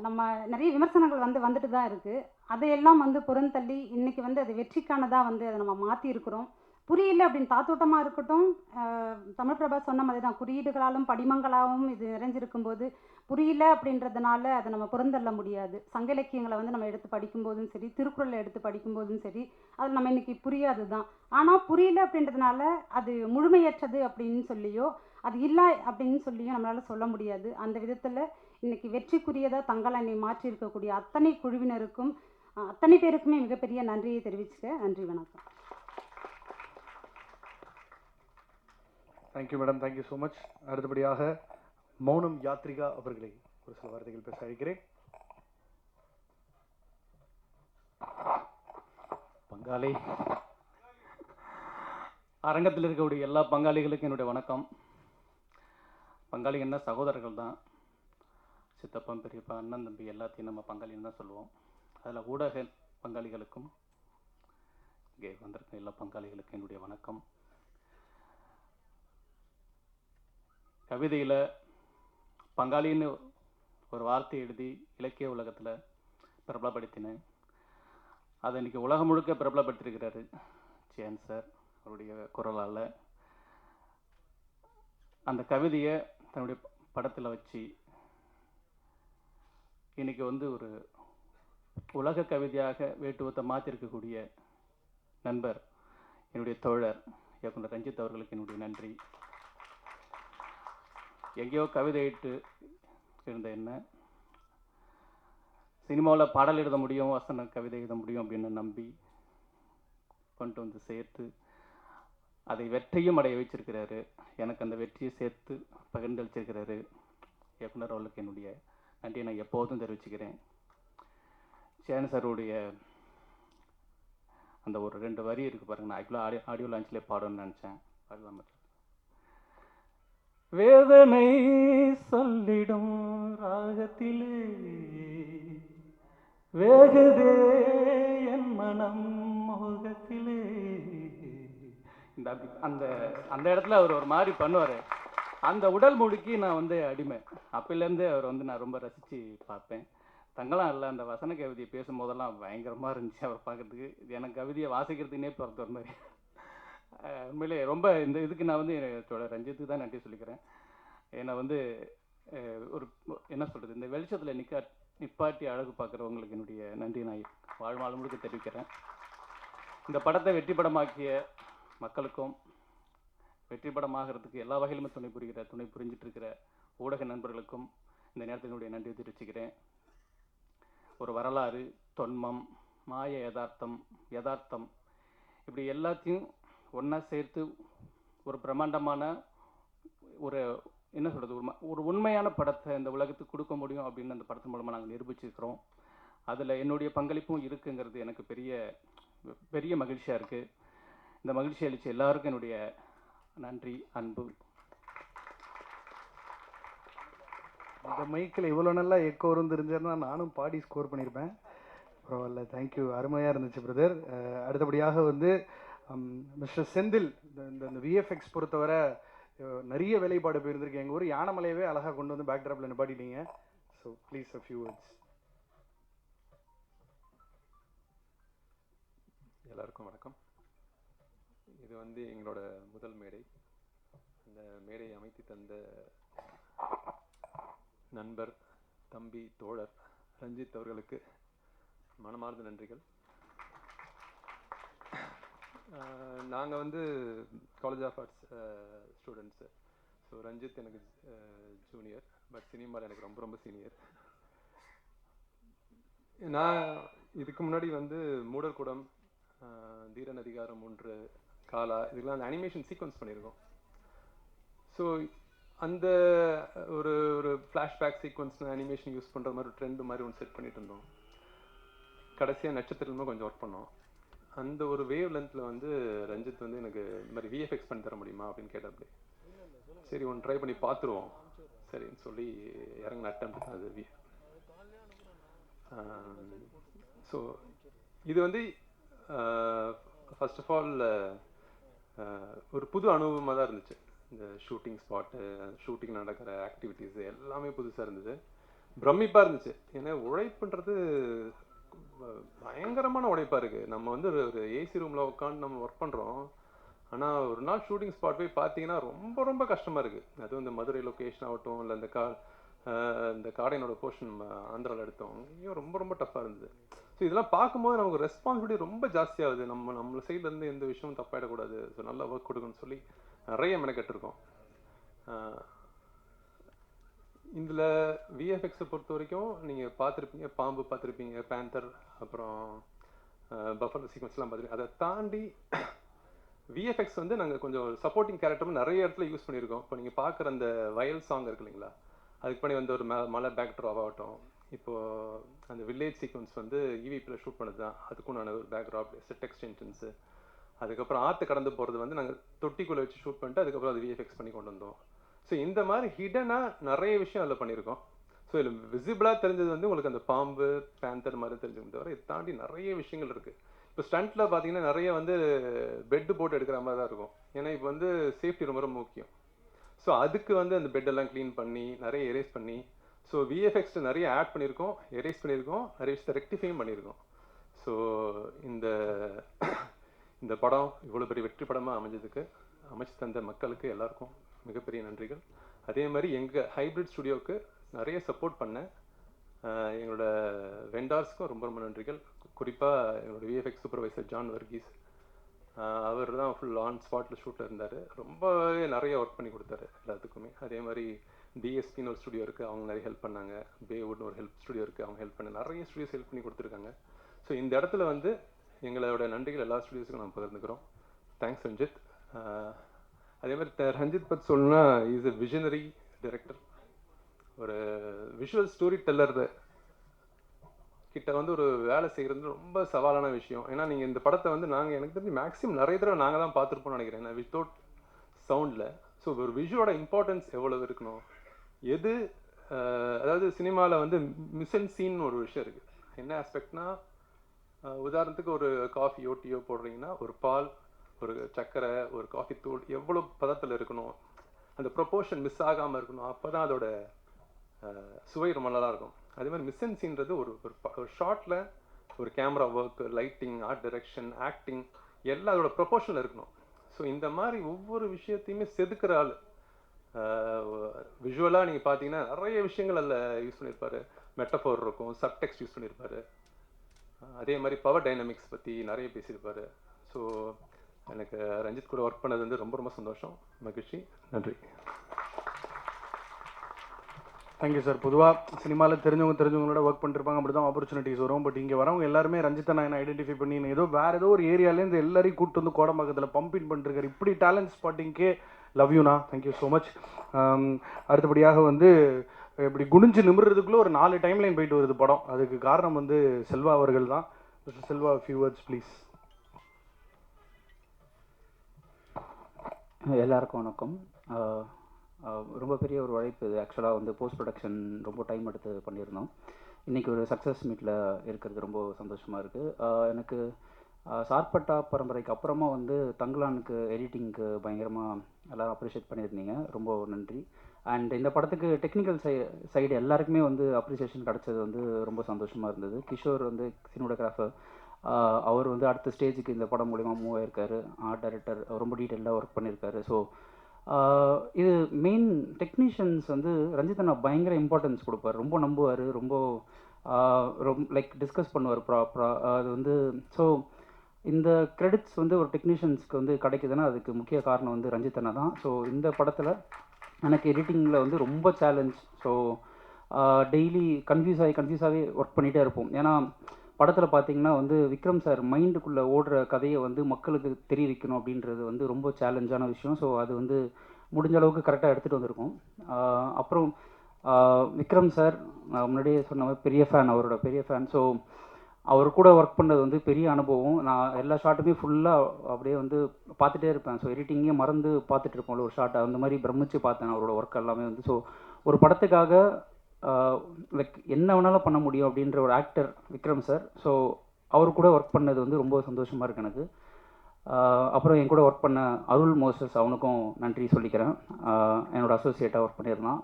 நம்ம நிறைய விமர்சனங்கள் வந்துட்டு தான் இருக்குது. அதையெல்லாம் வந்து புறந்தள்ளி இன்றைக்கி வந்து அது வெற்றிக்கானதாக வந்து அதை நம்ம மாற்றிருக்கிறோம். புரியல அப்படின்னு தாத்தோட்டமாக இருக்கட்டும், தமிழ் பிரபா சொன்ன மாதிரி தான் குறியீடுகளாலும் படிமங்களாகவும் இது நிறைஞ்சிருக்கும்போது புரியல அப்படின்றதுனால அதை நம்ம புறந்தள்ள முடியாது. சங்க இலக்கியங்களை வந்து நம்ம எடுத்து படிக்கும்போதும் சரி, திருக்குறளை எடுத்து படிக்கும்போதும் சரி, அது நம்ம இன்றைக்கி புரியாது தான். ஆனால் புரியல அப்படின்றதுனால அது முழுமையற்றது அப்படின்னு சொல்லியோ அது இல்லை அப்படின்னு சொல்லியோ நம்மளால் சொல்ல முடியாது. அந்த விதத்தில் இன்றைக்கி வெற்றிக்குரியதாக தங்களை என்னை மாற்றி இருக்கக்கூடிய அத்தனை குழுவினருக்கும் அத்தனை பேருக்குமே மிகப்பெரிய நன்றியை தெரிவிச்சுக்க. நன்றி, வணக்கம். Thank you madam, thank you so much. அடுத்தபடியாக மௌனம் யாத்ரிகா அவர்களை ஒரு சில வார்த்தைகள் பேச அழைக்கிறேன். பங்காளி அரங்கத்தில் இருக்கக்கூடிய எல்லா பங்காளிகளுக்கும் என்னுடைய வணக்கம். பங்காளி என்ன சகோதரர்கள் தான், சித்தப்பன் பெரியப்பா அண்ணன் தம்பி எல்லாத்தையும் நம்ம பங்காளின்னு தான் சொல்லுவோம். அதில் ஊடக பங்காளிகளுக்கும் இங்கே வந்திருக்க எல்லா பங்காளிகளுக்கும் என்னுடைய வணக்கம். கவிதையில் பங்காளின்னு ஒரு வார்த்தை எழுதி இலக்கிய உலகத்தில் பிரபலப்படுத்தினேன். அதை இன்றைக்கி உலகம் முழுக்க பிரபலப்படுத்தியிருக்கிறாரு சியான் சார். அவருடைய குரலால் அந்த கவிதையை தன்னுடைய படத்தில் வச்சு இன்றைக்கி வந்து ஒரு உலக கவிதையாக வேட்டுவத்தை மாற்றிருக்கக்கூடிய நண்பர் என்னுடைய தோழர் இயக்குனர் ரஞ்சித் அவர்களுக்கு என்னுடைய நன்றி. எங்கேயோ கவிதையிட்டு இருந்த என்ன சினிமாவில் பாடல் எழுத முடியும், வசன கவிதை எழுத முடியும் அப்படின்னு நம்பி கொண்டு வந்து சேர்த்து அதை வெற்றியும் அடைய வச்சிருக்கிறாரு. எனக்கு அந்த வெற்றியை சேர்த்து பகிர்ந்தளிச்சிருக்கிறாரு இயக்குனர் அவர்களுக்கு என்னுடைய நன்றியை நான் எப்போதும் தெரிவிச்சுக்கிறேன். சேன சாருடைய அந்த ஒரு 2 வரி இருக்குது பாருங்க, நான் ஆக்சுவலாக ஆடியோ லான்ச்லேயே பாடணும்னு நினச்சேன், பாடலாம். வேதனை சொல்லிடும் ராகத்திலே வேகதே என் மனம் மோகத்திலே. இந்த அந்த அந்த இடத்துல அவர் ஒரு மாதிரி பண்ணுவார். அந்த உடல் மொழிக்கு நான் வந்து அடிமை. அப்போலேருந்தே அவர் வந்து நான் ரொம்ப ரசித்து பார்ப்பேன். தங்கலாம் இல்லை, அந்த வசன கவிதையை பேசும்போதெல்லாம் பயங்கரமாக இருந்துச்சு அவர் பார்க்குறதுக்கு. இது எனக்கு கவிதையை வாசிக்கிறதுனே பிறந்த ஒரு மாதிரி. உண்மையிலே ரொம்ப இந்த இதுக்கு நான் வந்து ரஞ்சித்துக்கு தான் நன்றி சொல்லிக்கிறேன். ஏன்னா வந்து ஒரு என்ன சொல்கிறது, இந்த வெளிச்சத்தில் நிப்பாட்டி அழகு பார்க்குறவங்களுக்கு என்னுடைய நன்றி நான் வாழ்நாள் முழுக்க தெரிவிக்கிறேன். இந்த படத்தை வெற்றி படமாக்கிய மக்களுக்கும் வெற்றி படமாகிறதுக்கு எல்லா வகையிலுமே துணை புரிஞ்சிட்டு இருக்கிற ஊடக நண்பர்களுக்கும் இந்த நேரத்தில் என்னுடைய நன்றி தெரிவிச்சுக்கிறேன். ஒரு வரலாறு, தொன்மம், மாய யதார்த்தம் இப்படி எல்லாத்தையும் ஒன்றா சேர்த்து ஒரு பிரம்மாண்டமான ஒரு என்ன சொல்கிறது, ஒரு உண்மையான படத்தை இந்த உலகத்துக்கு கொடுக்க முடியும் அப்படின்னு அந்த படத்தின் மூலமாக நாங்கள் நிரூபிச்சிருக்கிறோம். அதில் என்னுடைய பங்களிப்பும் இருக்குங்கிறது எனக்கு பெரிய மகிழ்ச்சியாக இருக்குது. இந்த மகிழ்ச்சி அளித்த எல்லாருக்கும் என்னுடைய நன்றி, அன்பு. இந்த மைக்கில் இவ்வளோ நல்லா எக்கோ இருந்துருந்துன்னா நானும் பாடி ஸ்கோர் பண்ணியிருப்பேன். பரவாயில்ல, தேங்க்யூ, அருமையாக இருந்துச்சு பிரதர். அடுத்தபடியாக வந்து மிஸ்டர் செந்தில், இந்த விஎஃப்எக்ஸ் பொறுத்தவரை நிறைய வேலைப்பாடு போயிருந்திருக்கு. எங்கள் ஊர் யானைமலையவே அழகாக கொண்டு வந்து பேக் ட்ராப்பில் நிப்பாட்டிட்டீங்க. So please a few words. எல்லாருக்கும் வணக்கம். இது வந்து எங்களோட முதல் மேடை. இந்த மேடையை அமைத்து தந்த நண்பர், தம்பி, தோழர் ரஞ்சித் அவர்களுக்கு மனமார்ந்த நன்றிகள். நாங்கள் வந்து college of arts students. So Ranjith எனக்கு ஜூனியர், பட் சினிமாவில் எனக்கு ரொம்ப ரொம்ப சீனியர். நான் இதுக்கு முன்னாடி வந்து மூடர்குடம், தீரன் அதிகாரம் 1, காலா, இதுக்கெல்லாம் அந்த அனிமேஷன் சீக்வன்ஸ் பண்ணியிருக்கோம். ஸோ அந்த ஒரு ஃப்ளாஷ்பேக் சீக்வன்ஸ் அனிமேஷன் யூஸ் பண்ணுற மாதிரி ஒரு ட்ரெண்டு மாதிரி ஒன்று செட் பண்ணிட்டு இருந்தோம். கடைசியாக நட்சத்திரமே கொஞ்சம் ஒர்க் பண்ணோம். அந்த ஒரு வேவ் லென்த்தில் வந்து ரஞ்சித் வந்து எனக்கு இந்த மாதிரி விஎஃப்எக்ஸ் பண்ணி தர முடியுமா அப்படின்னு கேட்டாப்படி. சரி, ஒன்று ட்ரை பண்ணி பார்த்துருவோம் சரின்னு சொல்லி இறங்கின அட்டெம்ப்ட் தான் அது. ஸோ இது வந்து ஃபர்ஸ்ட் ஆஃப் ஆல் ஒரு புது அனுபவமாக தான் இருந்துச்சு. இந்த ஷூட்டிங் ஸ்பாட்டு, ஷூட்டிங் நடக்கிற ஆக்டிவிட்டீஸ் எல்லாமே புதுசாக இருந்தது, பிரமிப்பாக இருந்துச்சு. ஏன்னா உழைப்புன்றது பயங்கரமான உழைப்பாக இருக்குது. நம்ம வந்து ஒரு ஏசி ரூமில் உட்காந்து நம்ம ஒர்க் பண்ணுறோம். ஆனால் ஒரு நாள் ஷூட்டிங் ஸ்பாட் போய் பார்த்தீங்கன்னா ரொம்ப ரொம்ப கஷ்டமாக இருக்குது. அதுவும் இந்த மதுரை லொக்கேஷன் ஆகட்டும், இல்லை இந்த காடையனோட போர்ஷன் ஆந்திராவில் எடுத்தோம், இங்கேயும் ரொம்ப ரொம்ப டஃப்பாக இருந்தது. ஸோ இதெல்லாம் பார்க்கும்போது நமக்கு ரெஸ்பான்சிபிலிட்டி ரொம்ப ஜாஸ்தியாகுது. நம்ம சைட்லேருந்து எந்த விஷயமும் தப்பாயிடக்கூடாது, ஸோ நல்லா ஒர்க் கொடுக்கணும்னு சொல்லி நிறைய மெனக்கெட்டிருக்கோம். இதில் விஎஃப்எக்ஸை பொறுத்த வரைக்கும் நீங்கள் பார்த்துருப்பீங்க, பாம்பு பார்த்துருப்பீங்க, பேந்தர், அப்புறம் பஃபலோ சீக்வன்ஸ்லாம் பார்த்துருப்பீங்க. அதை தாண்டி விஎஃப்எக்ஸ் வந்து நாங்கள் கொஞ்சம் சப்போர்ட்டிங் கேரக்டரும் நிறைய இடத்துல யூஸ் பண்ணியிருக்கோம். இப்போ நீங்கள் பார்க்குற அந்த வயல் சாங் இருக்கு இல்லைங்களா, அதுக்கு பண்ணி வந்து ஒரு மலை பேக்ட்ராப் ஆகட்டும், இப்போது அந்த வில்லேஜ் சீக்வன்ஸ் வந்து இவிபியில் ஷூட் பண்ணது தான், அதுக்கும் நான் ஒரு பேக்ட்ராப், செட் எக்ஸ்டென்ஷன்ஸு, அதுக்கப்புறம் ஆற்று கடந்து போகிறது வந்து நாங்கள் தொட்டிக்குள்ளே வச்சு ஷூட் பண்ணிட்டு அதுக்கப்புறம் அது விஎஃப்எக்ஸ் பண்ணி கொண்டு வந்தோம். ஸோ இந்த மாதிரி ஹிடனாக நிறைய விஷயம் அதில் பண்ணியிருக்கோம். ஸோ இதில் விசிபிளாக தெரிஞ்சது வந்து உங்களுக்கு அந்த பாம்பு, பேந்தர் மாதிரி தெரிஞ்சுக்க தவிர இதை தாண்டி நிறைய விஷயங்கள் இருக்குது. இப்போ ஸ்டண்ட்டில் பார்த்தீங்கன்னா நிறைய வந்து பெட்டு போட்டு எடுக்கிற மாதிரி தான் இருக்கும். ஏன்னா இப்போ வந்து சேஃப்டி ரொம்ப ரொம்ப முக்கியம். ஸோ அதுக்கு வந்து அந்த பெட்டெல்லாம் க்ளீன் பண்ணி நிறைய எரேஸ் பண்ணி, ஸோ விஎஃப்எக்ஸ் நிறைய ஆட் பண்ணியிருக்கோம், எரேஸ் பண்ணியிருக்கோம், நிறைய விஷயத்தை ரெக்டிஃபையும் பண்ணியிருக்கோம். ஸோ இந்த படம் இவ்வளோ பெரிய வெற்றி படமாக அமைஞ்சதுக்கு அமைச்சு தந்த மக்களுக்கு எல்லாருக்கும் மிகப்பெரிய நன்றிகள். அதே மாதிரி எங்கள் ஹைப்ரிட் ஸ்டுடியோவுக்கு நிறைய சப்போர்ட் பண்ண எங்களோட வெண்டார்ஸ்க்கும் ரொம்ப ரொம்ப நன்றிகள். குறிப்பாக எங்களோட விஎஃப்எக்ஸ் சூப்பர்வைசர் ஜான் வர்கீஸ், அவர் தான் ஃபுல் ஆன் ஸ்பாட்டில் ஷூட்டில் இருந்தார். ரொம்பவே நிறைய ஒர்க் பண்ணி கொடுத்தாரு எல்லாத்துக்குமே. அதே மாதிரி டிஎஸ்பின்னு ஒரு ஸ்டுடியோ இருக்குது, அவங்க நிறைய ஹெல்ப் பண்ணாங்க. பேவுட்னு ஒரு ஸ்டுடியோ இருக்குது, அவங்க ஹெல்ப் பண்ண நிறைய ஸ்டுடியோஸ் ஹெல்ப் பண்ணி கொடுத்துருக்காங்க. ஸோ இந்த இடத்துல வந்து எங்களோட நன்றிகள் எல்லா ஸ்டுடியோஸுக்கும் நம்ம பகிர்ந்துக்கிறோம். தேங்க்ஸ் ரஞ்சித். அதே மாதிரி ரஞ்சித் பற்றி சொல்லணும்னா இஸ் எ விஷனரி டைரக்டர், ஒரு விஷுவல் ஸ்டோரி டெல்லர் கிட்ட வந்து ஒரு வேலை செய்கிறது ரொம்ப சவாலான விஷயம். ஏன்னா நீங்கள் இந்த படத்தை வந்து எனக்கு தெரிஞ்சு மேக்ஸிமம் நிறைய தடவை நாங்கள் தான் பார்த்துருப்போம்னு நினைக்கிறேன், வித்தவுட் சவுண்டில். ஸோ ஒரு விஷுவோட இம்பார்ட்டன்ஸ் எவ்வளோ இருக்கணும், எது அதாவது சினிமாவில் வந்து மிஷன் சீன் ஒரு விஷயம் இருக்குது. என்ன ஆஸ்பெக்ட்னா, உதாரணத்துக்கு ஒரு காஃபியோ டீயோ போடுறீங்கன்னா ஒரு பால், ஒரு சர்க்கரை, ஒரு காஃபி தூள் எவ்வளோ பதத்தில் இருக்கணும், அந்த ப்ரொப்போர்ஷன் மிஸ் ஆகாமல் இருக்கணும். அப்போ தான் அதோட சுவை ரொம்ப நல்லா இருக்கும். அதே மாதிரி மிஷன் சீன்றது ஒரு ஷார்ட்டில் ஒரு camera work, lighting, art direction, acting எல்லாம் அதோட ப்ரொப்போர்ஷனில் இருக்கணும். ஸோ இந்த மாதிரி ஒவ்வொரு விஷயத்தையுமே செதுக்கிற ஆள். விஷுவலாக நீங்கள் பார்த்தீங்கன்னா நிறைய விஷயங்கள் அதில் யூஸ் பண்ணியிருப்பார். மெட்டஃபோர் இருக்கும், சப்டெக்ஸ்ட் யூஸ் பண்ணியிருப்பார். அதே மாதிரி பவர் டைனமிக்ஸ் பற்றி நிறைய பேசியிருப்பார். ஸோ எனக்கு ரஞ்சித் கூட ஒர்க் பண்ணது வந்து ரொம்ப ரொம்ப சந்தோஷம், மகிழ்ச்சி. நன்றி. Thank you sir. பொதுவாக சினிமாவில் தெரிஞ்சவங்களோட ஒர்க் பண்ணிருப்பாங்க, அப்படி தான் ஆப்பர்ச்சுனிட்டிஸ் வரும். பட் இங்கே வரவங்க எல்லாருமே ரஞ்சித்தை நான் ஐடென்டிஃபை பண்ணி வேறு ஏதோ ஒரு ஏரியாலேருந்து எல்லாரையும் கூப்பிட்டு வந்து கோடம்பாக்கத்தில் பம்பின் பண்ணிருக்காரு. இப்படி டேலண்ட் ஸ்பாட்டிங்க்கே லவ் யூண்ணா, தேங்க்யூ ஸோ மச். அடுத்தபடியாக வந்து இப்படி குனிஞ்சு நிமிடுறதுக்குள்ளே ஒரு 4 டைம்லைன் போயிட்டு வருது படம். அதுக்கு காரணம் வந்து செல்வா அவர்கள் தான். Mister Selva, few words please. எல்லாருக்கும் வணக்கம். ரொம்ப பெரிய ஒரு உழைப்பு இது. ஆக்சுவலாக வந்து போஸ்ட் ப்ரொடக்ஷன் ரொம்ப டைம் எடுத்து பண்ணியிருந்தோம். இன்றைக்கி ஒரு சக்ஸஸ் மீட்டில் இருக்கிறது ரொம்ப சந்தோஷமாக இருக்குது. எனக்கு சார்பட்டா பரம்பரைக்கு அப்புறமா வந்து தங்கலானுக்கு எடிட்டிங்க்கு பயங்கரமாக எல்லோரும் அப்ரிஷியேட் பண்ணியிருந்தீங்க, ரொம்ப நன்றி. அண்ட் இந்த படத்துக்கு டெக்னிக்கல் சைடு எல்லாருக்குமே வந்து அப்ரிசியேஷன் கிடச்சது வந்து ரொம்ப சந்தோஷமாக இருந்தது. கிஷோர் வந்து சினிமோட்டோகிராஃபர், அவர் வந்து அடுத்த ஸ்டேஜுக்கு இந்த படம் மூலிமா மூவ் ஆயிருக்காரு. ஆர்ட் டைரக்டர் ரொம்ப டீட்டெயிலாக ஒர்க் பண்ணியிருக்காரு. ஸோ இது மெயின் டெக்னீஷியன்ஸ் வந்து ரஞ்சித் அண்ணா பயங்கர இம்பார்ட்டன்ஸ் கொடுப்பார், ரொம்ப நம்புவார், ரொம்ப லைக் டிஸ்கஸ் பண்ணுவார் ப்ராப்பராக. அது வந்து ஸோ இந்த கிரெடிட்ஸ் வந்து ஒரு டெக்னீஷியன்ஸ்க்கு வந்து கிடைக்குதுன்னா அதுக்கு முக்கிய காரணம் வந்து ரஞ்சித் அண்ணா தான். ஸோ இந்த படத்தில் எனக்கு எடிட்டிங்கில் வந்து ரொம்ப சேலஞ்ச். ஸோ டெய்லி கன்ஃபியூஸாகவே ஒர்க் பண்ணிகிட்டே இருப்போம். ஏன்னா படத்தில் பார்த்தீங்கன்னா வந்து விக்ரம் சார் மைண்டுக்குள்ளே ஓடுற கதையை வந்து மக்களுக்கு தெரிய வைக்கணும் அப்படின்றது வந்து ரொம்ப சேலஞ்சான விஷயம். ஸோ அது வந்து முடிஞ்ச அளவுக்கு கரெக்டாக எடுத்துகிட்டு வந்திருக்கோம். அப்புறம் விக்ரம் சார் முன்னாடியே சொன்ன மாதிரி பெரிய ஃபேன், அவரோட பெரிய ஃபேன். ஸோ அவர் கூட ஒர்க் பண்ணது வந்து பெரிய அனுபவம். நான் எல்லா ஷாட்டுமே ஃபுல்லாக அப்படியே வந்து பார்த்துட்டே இருப்பேன். ஸோ எடிட்டிங்கே மறந்து பார்த்துட்டு இருப்போம்ல ஒரு ஷாட்டை, அந்த மாதிரி பிரமிச்சு பார்த்தேன் அவரோட ஒர்க் எல்லாமே வந்து. ஸோ ஒரு படத்துக்காக லைக் என்ன வேணாலும் பண்ண முடியும் அப்படின்ற ஒரு ஆக்டர் விக்ரம் சார். ஸோ அவர் கூட ஒர்க் பண்ணது வந்து ரொம்ப சந்தோஷமாக இருக்குது எனக்கு. அப்புறம் என் கூட ஒர்க் பண்ண அருள் மோசஸ், அவனுக்கும் நன்றி சொல்லிக்கிறேன். என்னோடய அசோசியேட்டாக ஒர்க் பண்ணியிருந்தான்.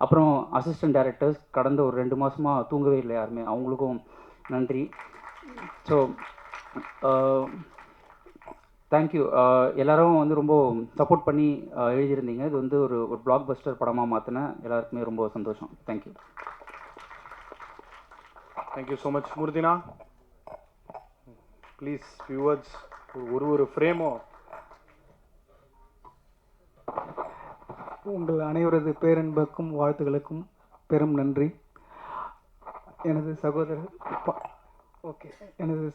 அப்புறம் அசிஸ்டன்ட் டைரக்டர்ஸ் கடந்த ஒரு 2 மாதமாக தூங்கவே இல்லை யாருமே, அவங்களுக்கும் நன்றி. So thank you. எல்லோரும் வந்து ரொம்ப சப்போர்ட் பண்ணி எழுதியிருந்தீங்க. இது வந்து ஒரு பிளாக் பஸ்டர் படமாக மாற்றினேன். எல்லாருக்குமே ரொம்ப சந்தோஷம். தேங்க்யூ. Thank you so much. மூர்த்தினா ப்ளீஸ் ஃபியூ வேர்ட்ஸ். ஒரு ஃப்ரேமோ. உங்கள் அனைவரது பேரன்புக்கும் வாழ்த்துக்களுக்கும் பெரும் நன்றி. எனது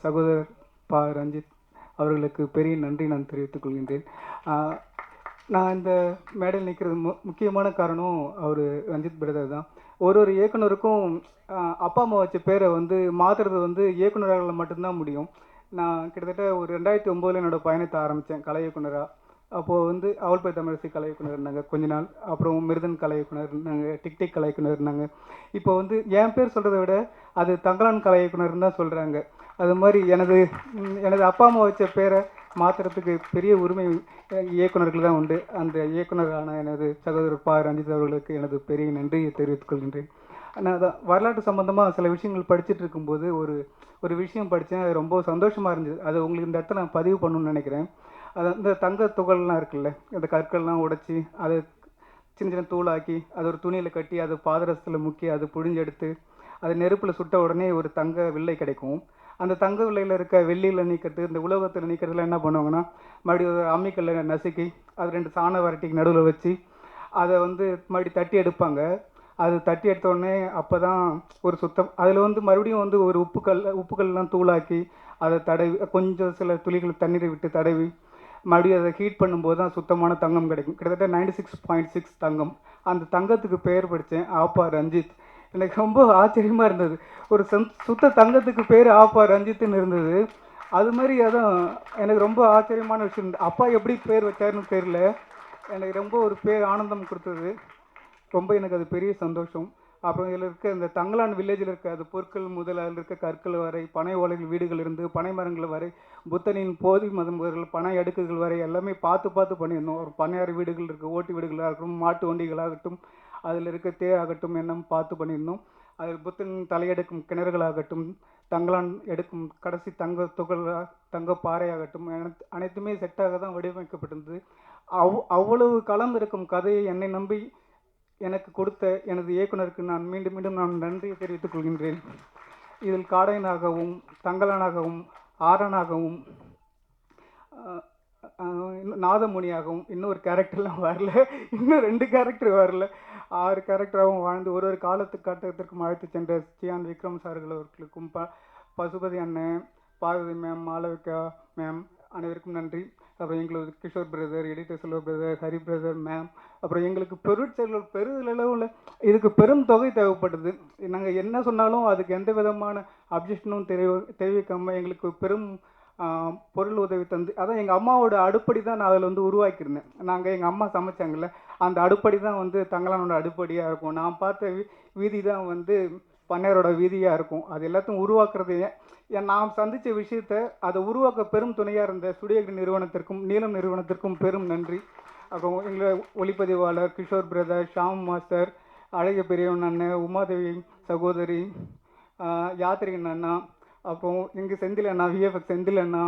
சகோதரர் பா ரஞ்சித் அவர்களுக்கு பெரிய நன்றி நான் தெரிவித்துக் கொள்கின்றேன். நான் இந்த மேடையில் நிற்கிறது முக்கியமான காரணம் அவர் ரஞ்சித் பிரதர் தான். ஒரு இயக்குனருக்கும் அப்பா அம்மா வச்ச பேரை வந்து மாற்றுறது வந்து இயக்குனரால் மட்டும்தான் முடியும். நான் கிட்டத்தட்ட ஒரு 2009 என்னோடய பயணத்தை ஆரம்பித்தேன் கலை இயக்குனராக. அப்போது வந்து அவள் பேர் தமிழரசி கலை இயக்குனர் இருந்தாங்க கொஞ்ச நாள். அப்புறம் மிருதன் கலை இயக்குனர் இருந்தாங்க, டிக்டிக் கலை இயக்குனர் இருந்தாங்க. இப்போ வந்து என் பேர் சொல்கிறத விட அது தங்கலான் கலை இயக்குனர்னு தான் சொல்கிறாங்க. அது மாதிரி எனது அப்பா அம்மா வச்ச பேரை மாற்றுறதுக்கு பெரிய உரிமை இயக்குனர்கள் தான் உண்டு. அந்த இயக்குனரான எனது சகோதரர் பா ரஞ்சித் அவர்களுக்கு எனது பெரிய நன்றியை தெரிவித்துக் கொள்கின்றேன். நான் அதான் வரலாற்று சம்மந்தமாக சில விஷயங்கள் படிச்சுட்டு இருக்கும்போது ஒரு விஷயம் படித்தேன். அது ரொம்ப சந்தோஷமாக இருந்தது. அது உங்களுக்கு இந்த இடத்துல நான் பதிவு பண்ணணும்னு நினைக்கிறேன். அது இந்த தங்க துகள்லாம் இருக்குல்ல, இந்த கற்கள்லாம் உடைச்சி அதை சின்ன சின்ன தூளாக்கி அதை ஒரு துணியில் கட்டி அதை பாதரசத்தில் முக்கி அதை புழிஞ்செடுத்து அதை நெருப்பில் சுட்ட உடனே ஒரு தங்க வில்லை கிடைக்கும். அந்த தங்க வில்லையில் இருக்க வெள்ளியில் நீக்கிறது, இந்த உலோகத்தில் நீக்கிறதுல என்ன பண்ணுவாங்கன்னா, மறுபடியும் ஒரு அம்மிக்கல்ல நசுக்கி அது 2 சாண வரட்டிக்கு நடுவில் வச்சு அதை வந்து மறுபடியும் தட்டி எடுப்பாங்க. அது தட்டி எடுத்த உடனே அப்போ தான் ஒரு சுத்தம். அதில் வந்து மறுபடியும் வந்து ஒரு உப்புக்கல்லாம் தூளாக்கி அதை தடவி கொஞ்சம் சில துளிகள் தண்ணீரை விட்டு தடவி மறுபடியும் அதை ஹீட் பண்ணும்போது தான் சுத்தமான தங்கம் கிடைக்கும். கிட்டத்தட்ட 96.6 தங்கம். அந்த தங்கத்துக்கு பெயர் படித்தேன், ஆப்பா ரஞ்சித். எனக்கு ரொம்ப ஆச்சரியமாக இருந்தது. ஒரு சுத்த தங்கத்துக்கு பேர் ஆப்பா ரஞ்சித்துன்னு இருந்தது. அது மாதிரி அதான் எனக்கு ரொம்ப ஆச்சரியமான விஷயம். அப்பா எப்படி பேர் வச்சாருன்னு தெரியல, எனக்கு ரொம்ப ஒரு பேர் ஆனந்தம் கொடுத்தது. ரொம்ப எனக்கு அது பெரிய சந்தோஷம். அப்புறம் இதில் இருக்க இந்த தங்கலான் வில்லேஜில் இருக்க அது பொருட்கள் முதல் அதில் இருக்க கற்கள் வரை, பனை ஓலைகள் வீடுகள் இருந்து பனை மரங்கள் வரை, புத்தனின் போதி மதம்பர்கள் பனை அடுக்குகள் வரை எல்லாமே பார்த்து பண்ணியிருந்தோம். ஒரு பனையாறு வீடுகள் இருக்குது, ஓட்டு வீடுகளாகட்டும், மாட்டு வண்டிகளாகட்டும், அதில் இருக்க தேயாகட்டும் எல்லாம் பார்த்து பண்ணியிருந்தோம். அதில் புத்தன் தலையெடுக்கும் கிணறுகளாகட்டும், தங்கலான் எடுக்கும் கடைசி தங்க துகள் தங்க பாறையாகட்டும் அனைத்துமே செட்டாக தான் வடிவமைக்கப்பட்டிருந்தது. அவ்வளவு களம் இருக்கும் கதையை என்னை நம்பி எனக்கு கொடுத்த எனது இயக்குனருக்கு நான் மீண்டும் மீண்டும் நான் நன்றியை தெரிவித்துக் கொள்கின்றேன். இதில் காடையனாகவும் தங்கலானாகவும் ஆரனாகவும் நாதமுனியாகவும் இன்னொரு கேரக்டர்லாம் வரல, இன்னும் 2 கேரக்டர் வரல, 6 கேரக்டராகவும் வாழ்ந்து ஒரு காலத்துக்கு அழைத்து சென்ற சியான் விக்ரம் சார்கள் அவர்களுக்கும் பசுபதி அண்ணன், பார்வதி மேம், மாளவிகா மேம் அனைவருக்கும் நன்றி. அப்புறம் எங்களது கிஷோர் பிரதர், எடிட்டர் செல்வ பிரதர், ஹரி பிரதர் மேம், அப்புறம் எங்களுக்கு பொருட்செயல்கள் பெருளவில் இதுக்கு பெரும் தொகை தேவைப்பட்டது. நாங்கள் என்ன சொன்னாலும் அதுக்கு எந்த விதமான அப்ஜெக்ஷனும் தெரிவிக்காமல் எங்களுக்கு பெரும் பொருள் உதவி தந்து, அதான் எங்கள் அம்மாவோட அடுப்படி தான் நான் அதில் வந்து உருவாக்கியிருந்தேன். நாங்கள் எங்கள் அம்மா சமைச்சாங்கல்ல, அந்த அடுப்படி தான் வந்து தங்கலானோட அடுப்படியாக இருக்கும். நான் பார்த்த வீதி தான் வந்து பண்ணையாரோட வீதியாக இருக்கும். அது எல்லாத்தையும் உருவாக்குறது நான் சந்தித்த விஷயத்தை அதை உருவாக்க பெரும் துணையாக இருந்த சுடியகிரி நிறுவனத்திற்கும் நீலம் நிறுவனத்திற்கும் பெரும் நன்றி. அப்புறம் எங்களை ஒளிப்பதிவாளர் கிஷோர் பிரதர், ஷாம் மாஸ்டர், அழகிய பெரியவன் அண்ணன், உமாதேவி சகோதரி, யாத்திரிகன் அண்ணா, அப்புறம் இங்கே செந்தில் அண்ணா, விஎஃப்எக்ஸ் செந்தில் அண்ணா,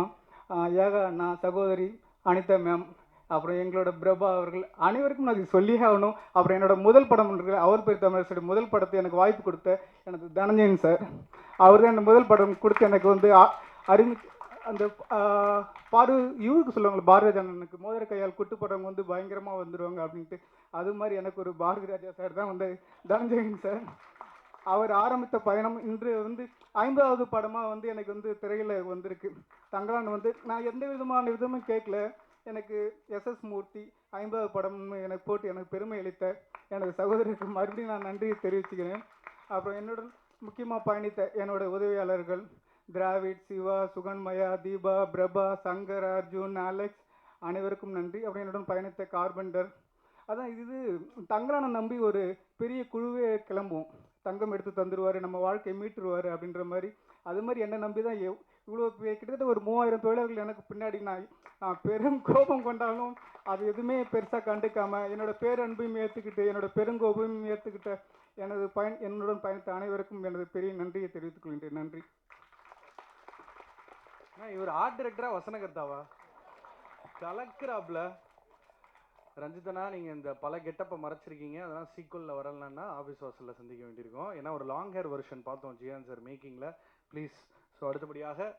ஏகா அண்ணா, சகோதரி அனிதா மேம், அப்புறம் எங்களோட பிரபா அவர்கள் அனைவருக்கும் நான் சொல்லியே ஆகணும். அப்புறம் என்னோட முதல் படம் இருக்கிற அவர் பேர் தமிழரசோட முதல் படத்தை எனக்கு வாய்ப்பு கொடுத்த எனக்கு தனஞ்சயன் சார், அவர் தான் எனக்கு முதல் படம் கொடுத்து எனக்கு வந்து அந்த இவருக்கு சொல்லுவாங்க பாரதி அண்ணனுக்கு மோதிர கையால் குட்டு படவங்க வந்து பயங்கரமாக வந்துடுவாங்க அப்படின்ட்டு, அது மாதிரி எனக்கு ஒரு பாரதி ராஜா சார் தான் வந்து தனஞ்சயன் சார். அவர் ஆரம்பித்த பயணம் இன்று வந்து 50வது படமாக வந்து எனக்கு வந்து திரையில் வந்திருக்கு. தங்கலான் வந்து நான் எந்த விதமும் கேட்கல, எனக்கு எஸ்எஸ் மூர்த்தி 50வது படம் எனக்கு போட்டு எனக்கு பெருமை அளித்த எனது சகோதரருக்கு மறுபடியும் நான் நன்றியை தெரிவிச்சுக்கிறேன். அப்புறம் என்னுடன் முக்கியமாக பயணித்த என்னோட உதவியாளர்கள் திராவிட், சிவா, சுகன்மயா, தீபா, பிரபா, சங்கர், அர்ஜுன், அலெக்ஸ் அனைவருக்கும் நன்றி. அப்புறம் என்னுடன் பயணித்த கார்பெண்டர். அதான் இது தங்கலானை நம்பி ஒரு பெரிய குழுவே கிளம்பும், தங்கம் எடுத்து தந்துடுவார், நம்ம வாழ்க்கையை மீட்டுருவார் அப்படின்ற மாதிரி. அது மாதிரி என்னை நம்பி தான் இவ்வளோ கிட்டத்தட்ட ஒரு 3000 தொழிலாளர்கள் எனக்கு பின்னாடி. நான் பெரும் கோபம் கொண்டாலும் அது எதுவுமே பெருசாக கண்டுக்காமல் என்னோட பேரன்பையும் ஏற்றுக்கிட்டு என்னோட பெருங்கோபையும் ஏற்றுக்கிட்ட என்னுடன் பயணித்த அனைவருக்கும் எனது பெரிய நன்றியை தெரிவித்துக் கொள்கின்றேன். நன்றி. இவர் ஆர்ட் டைரக்டரா வசனகர்த்தாவா கலக்குறாப்ல. ரஞ்சிதனா, நீங்கள் இந்த பல கெட்டப்பை மறைச்சிருக்கீங்க, அதெல்லாம் சீக்குவலில் வரலன்னா ஆஃபீஸ் வாசலில் சந்திக்க வேண்டியிருக்கும். ஏன்னா ஒரு லாங் ஹேர் வெர்ஷன் பார்த்தோம் ஜியான் சார் மேக்கிங்கில். ப்ளீஸ். ஸோ அடுத்தபடியாக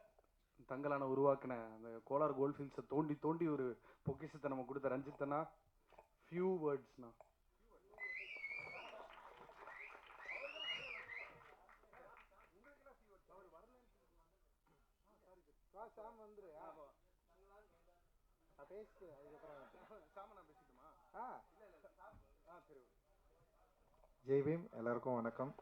தங்கலான உருவாக்கின அந்த கோலார் கோல்ஃபீல்ட்ஸை தோண்டி ஒரு பொக்கிஷத்தை நம்ம கொடுத்த ரஞ்சித்தனா, ஃபியூ வேர்ட்ஸ்னா. ஜெய் பீம், எல்லாருக்கும் வணக்கம்.